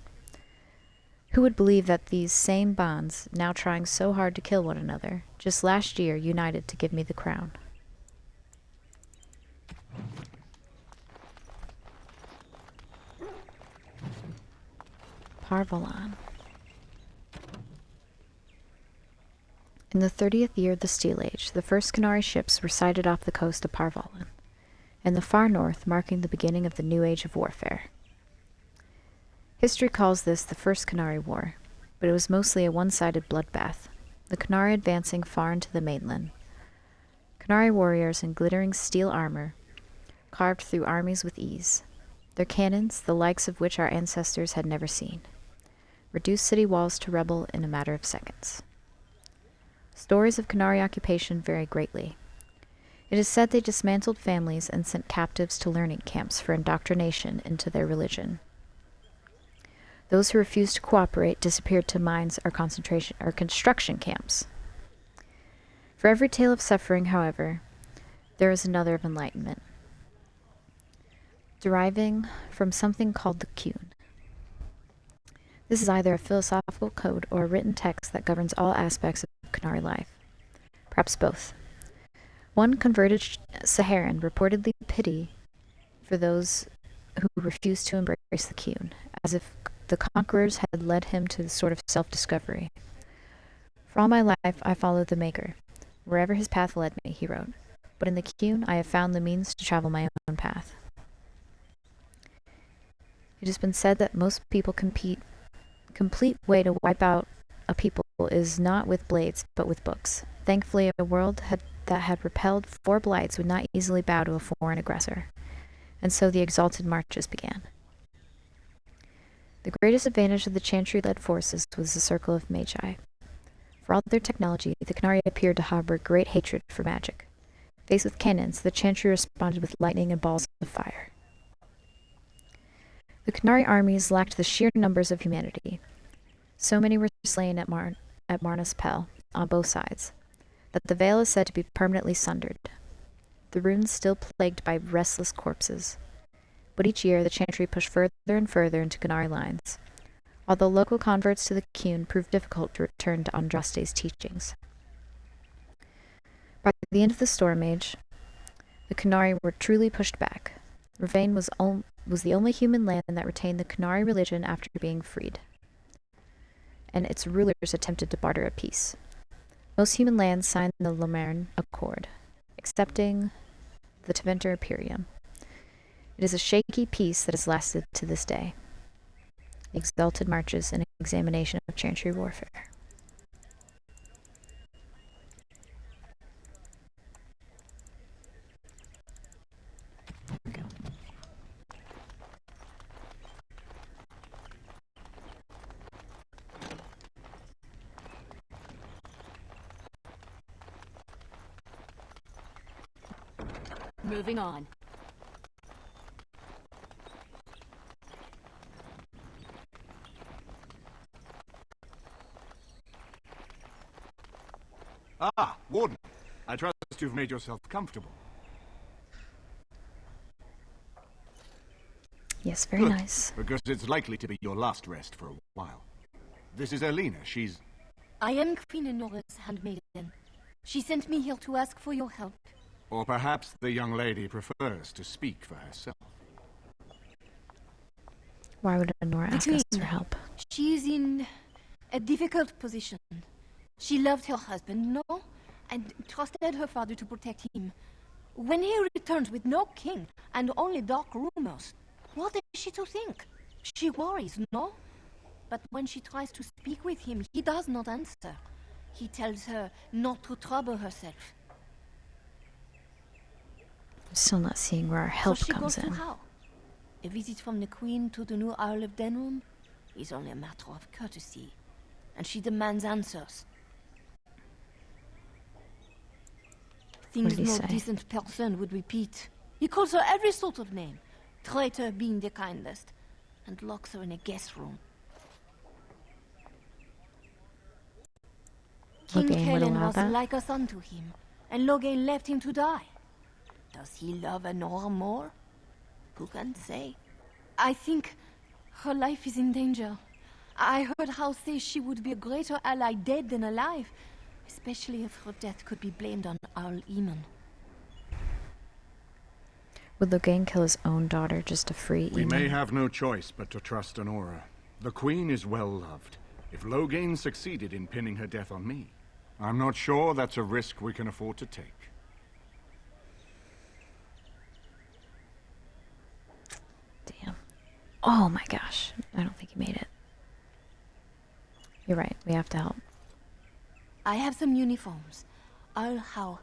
Who would believe that these same bonds, now trying so hard to kill one another, just last year united to give me the crown? Parvalan. In the 30th year of the Steel Age, the first Qunari ships were sighted off the coast of Parvalan, in the far north, marking the beginning of the new age of warfare. History calls this the First Qunari War, but it was mostly a one-sided bloodbath, the Qunari advancing far into the mainland. Qunari warriors in glittering steel armor carved through armies with ease, their cannons, the likes of which our ancestors had never seen, reduced city walls to rubble in a matter of seconds. Stories of Qunari occupation vary greatly. It is said they dismantled families and sent captives to learning camps for indoctrination into their religion. Those who refused to cooperate disappeared to mines or concentration or construction camps. For every tale of suffering, however, there is another of enlightenment, deriving from something called the Qun. This is either a philosophical code or a written text that governs all aspects of Qunari life. Perhaps both. One converted Saharan reportedly pity for those who refused to embrace the Qun, as if the conquerors had led him to a sort of self-discovery. For all my life I followed the Maker. Wherever his path led me, he wrote. But in the Qun I have found the means to travel my own path. It has been said that most people complete way to wipe out a people is not with blades, but with books. Thankfully, a world that had repelled 4 blights would not easily bow to a foreign aggressor, and so the exalted marches began. The greatest advantage of the Chantry-led forces was the circle of Magi. For all their technology, the Qunari appeared to harbor great hatred for magic. Faced with cannons, the Chantry responded with lightning and balls of fire. The Canary armies lacked the sheer numbers of humanity. So many were slain at Marnus Pell, on both sides, that the veil is said to be permanently sundered. The ruins still plagued by restless corpses. But each year the chantry pushed further and further into Canary lines, although local converts to the Qun proved difficult to return to Andraste's teachings. By the end of the Storm Age, the Canary were truly pushed back. Ravane was the only human land that retained the Canary religion after being freed, and its rulers attempted to barter a peace. Most human lands signed the Lomern Accord, accepting the Teventer Imperium. It is a shaky peace that has lasted to this day. The exalted marches and examination of chantry warfare. Moving on. Ah, Warden. I trust you've made yourself comfortable. Yes, very Good, nice. because it's likely to be your last rest for a while. This is Elena. She's... I am Queen Enora's handmaiden. She sent me here to ask for your help. Or perhaps the young lady prefers to speak for herself. Why would Enora ask us for help? She is in a difficult position. She loved her husband, no? And trusted her father to protect him. When he returns with no king and only dark rumors, what is she to think? She worries, no? But when she tries to speak with him, he does not answer. He tells her not to trouble herself. I'm still not seeing where our help so she comes goes in. To how? A visit from the Queen to the new Isle of Denrum is only a matter of courtesy, and she demands answers. Things no decent person would repeat. He calls her every sort of name, traitor being the kindest, and locks her in a guest room. King Helen was like a son to him, and Loghain left him to die. Does he love Enora more? Who can say? I think her life is in danger. I heard Hal say she would be a greater ally dead than alive, especially if her death could be blamed on Arl Eamon. Would Loghain kill his own daughter just to free Eamon? We may have no choice but to trust Enora. The Queen is well loved. If Loghain succeeded in pinning her death on me, I'm not sure that's a risk we can afford to take. Damn. Oh my gosh. I don't think he made it. You're right. We have to help. I have some uniforms. I'll hire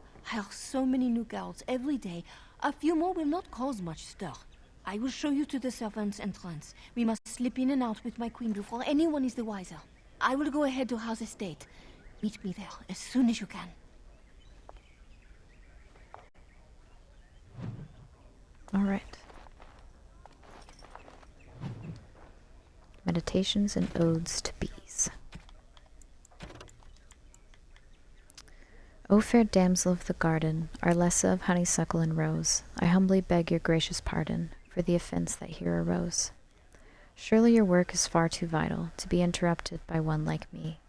so many new guards every day. A few more will not cause much stir. I will show you to the servants' entrance. We must slip in and out with my queen before anyone is the wiser. I will go ahead to House Estate. Meet me there as soon as you can. All right. Meditations and Odes to Bees. O fair damsel of the garden, Arlessa of honeysuckle and rose, I humbly beg your gracious pardon for the offense that here arose. Surely your work is far too vital to be interrupted by one like me.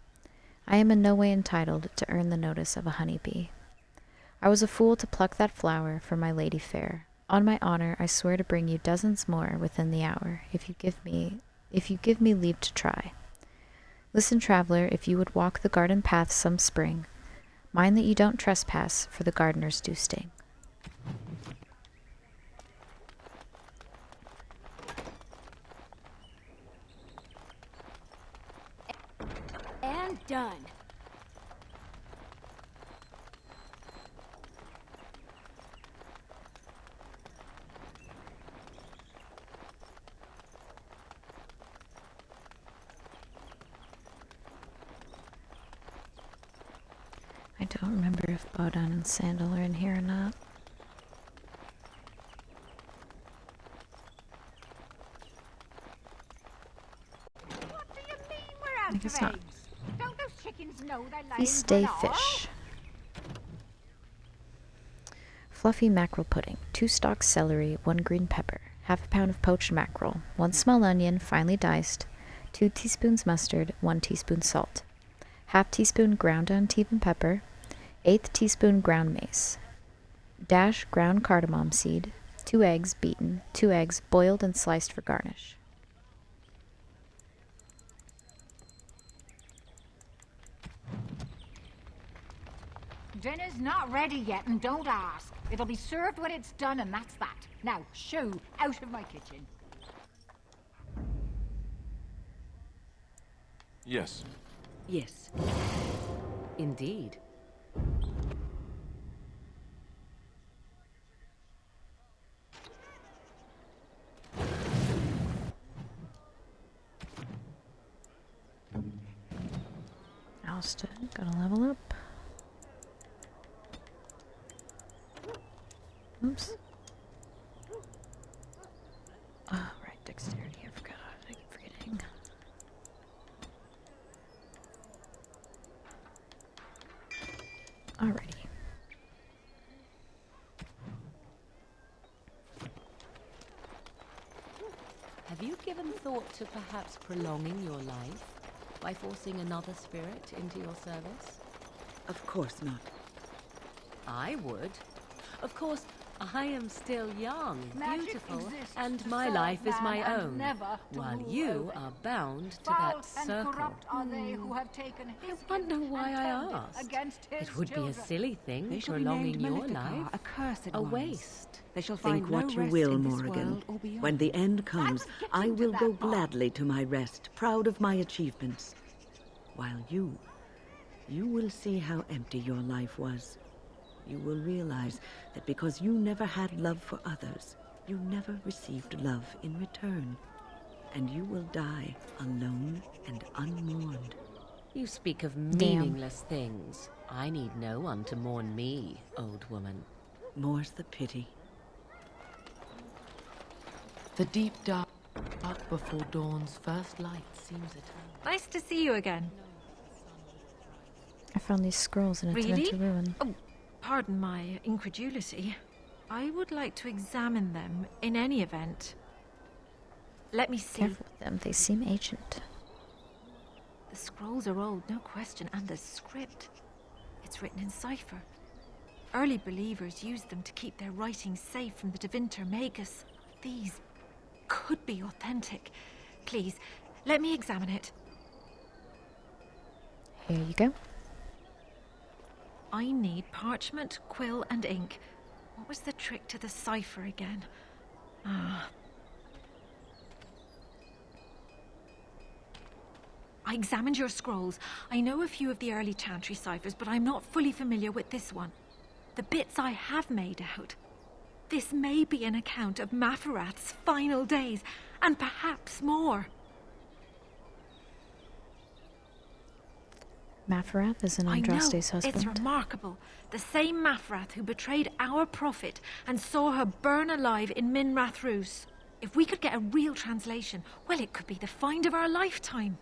I am in no way entitled to earn the notice of a honeybee. I was a fool to pluck that flower for my lady fair. On my honor, I swear to bring you dozens more within the hour, if you give me leave to try. Listen, traveler, if you would walk the garden path some spring, mind that you don't trespass, for the gardeners do sting. And done. I don't remember if Bodon and Sandal are in here or not. I guess not. Don't those chickens know they're laying Feast day banana? fish. Fluffy mackerel pudding. 2 stalks celery, 1 green pepper, half a pound of poached mackerel, 1 small onion, finely diced, 2 teaspoons mustard, 1 teaspoon salt, half teaspoon ground uneven pepper, 1/8 teaspoon ground mace, dash ground cardamom seed, 2 eggs beaten, 2 eggs boiled and sliced for garnish. Dinner's not ready yet, and don't ask. It'll be served when it's done, and that's that. Now, shoo, out of my kitchen. Yes. Yes. Indeed. Alistair, gotta level up. Oops. Oh, right, dexterity, I forgot. I keep forgetting. Alrighty. Have you given thought to perhaps prolonging your life by forcing another spirit into your service? Of course not. I would. Of course, I am still young, Magic beautiful, exists and to my serve life is man my and own, never to while rule you over are it. bound to Foul that and circle. corrupt are they who have taken his I wonder gift why and I turned it asked. against his It would be a children. silly thing, They shall be prolonging named your Maleficar, life. accursed A ones. waste. They shall Think find no what you rest will, in this Morrigan. world or beyond. When the end comes, I will to go that part. gladly to my rest, proud of my achievements. While you will see how empty your life was. You will realize that because you never had love for others, you never received love in return. And you will die alone and unmourned. You speak of meaningless things. I need no one to mourn me, old woman. More's the pity. The deep dark before dawn's first light seems eternal. Nice to see you again. I found these scrolls in a Really? Tenenter ruin. Oh, pardon my incredulity. I would like to examine them in any event. Let me see. Careful with them, they seem ancient. The scrolls are old, no question, and the script. It's written in cipher. Early believers used them to keep their writings safe from the Divinter Magus. These could be authentic. Please, let me examine it. Here you go. I need parchment, quill, and ink. What was the trick to the cipher again? Ah. I examined your scrolls. I know a few of the early Chantry ciphers, but I'm not fully familiar with this one. The bits I have made out. This may be an account of Maferath's final days, and perhaps more. Maferath is an Andraste's husband. It's remarkable. The same Maferath who betrayed our prophet and saw her burn alive in Minrath Rus. If we could get a real translation, well, it could be the find of our lifetime.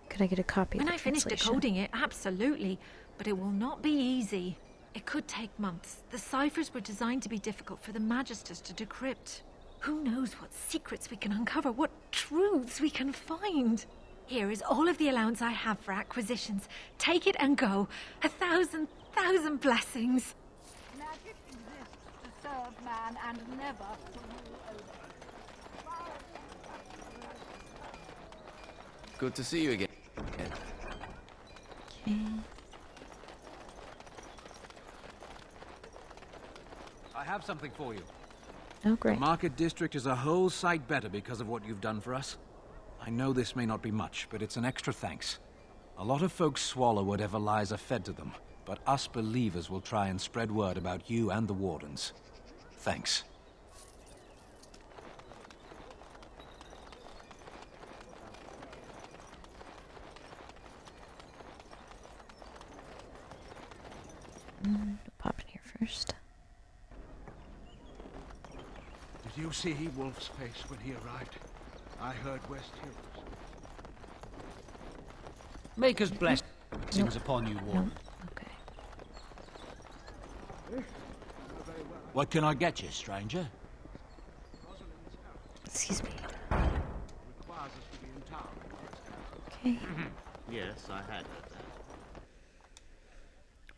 Could I get a copy When of the I finish translation? decoding it, absolutely. But it will not be easy. It could take months. The ciphers were designed to be difficult for the Magisters to decrypt. Who knows what secrets we can uncover, what truths we can find. Here is all of the allowance I have for acquisitions. Take it and go. 1,000 blessings. Magic exists to serve man and never to rule over. Good to see you again. Okay. I have something for you. Oh, great. The market district is a whole sight better because of what you've done for us. I know this may not be much, but it's an extra thanks. A lot of folks swallow whatever lies are fed to them, but us believers will try and spread word about you and the Wardens. Thanks. Pop in here first. Did you see Wolf's face when he arrived? I heard West Hills. Maker's blessings upon you, Warden. Okay. What can I get you, stranger? Excuse me. Requires us to be in town. Okay. Yes, I had heard that.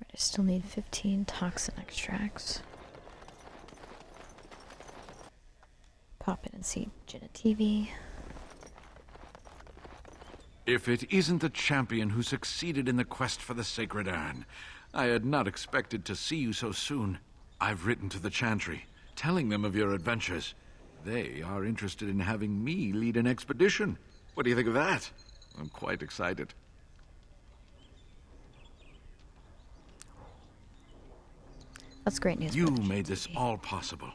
I still need 15 toxin extracts. Pop in and see Jenna TV. If it isn't the champion who succeeded in the quest for the Sacred Urn, I had not expected to see you so soon. I've written to the Chantry, telling them of your adventures. They are interested in having me lead an expedition. What do you think of that? I'm quite excited. That's great news. You made this all possible.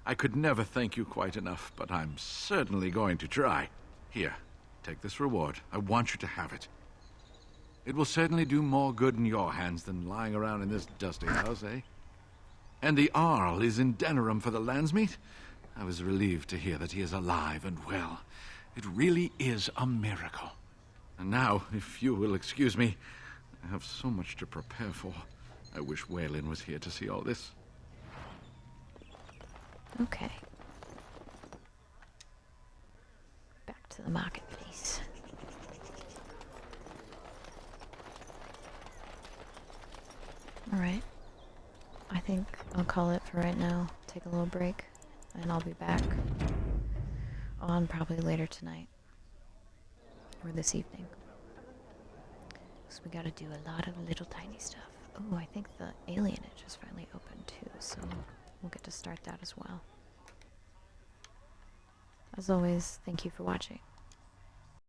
I could never thank you quite enough, but I'm certainly going to try. Here, take this reward. I want you to have it. It will certainly do more good in your hands than lying around in this dusty house, eh? And the Arl is in Denerim for the Landsmeet? I was relieved to hear that he is alive and well. It really is a miracle. And now, if you will excuse me, I have so much to prepare for. I wish Waylon was here to see all this. Okay. Back to the marketplace. Alright. I think I'll call it for right now. Take a little break, and I'll be back on probably later tonight. Or this evening. So we gotta do a lot of little tiny stuff. Oh, I think the alienage is finally open too, so we'll get to start that as well. As always, thank you for watching.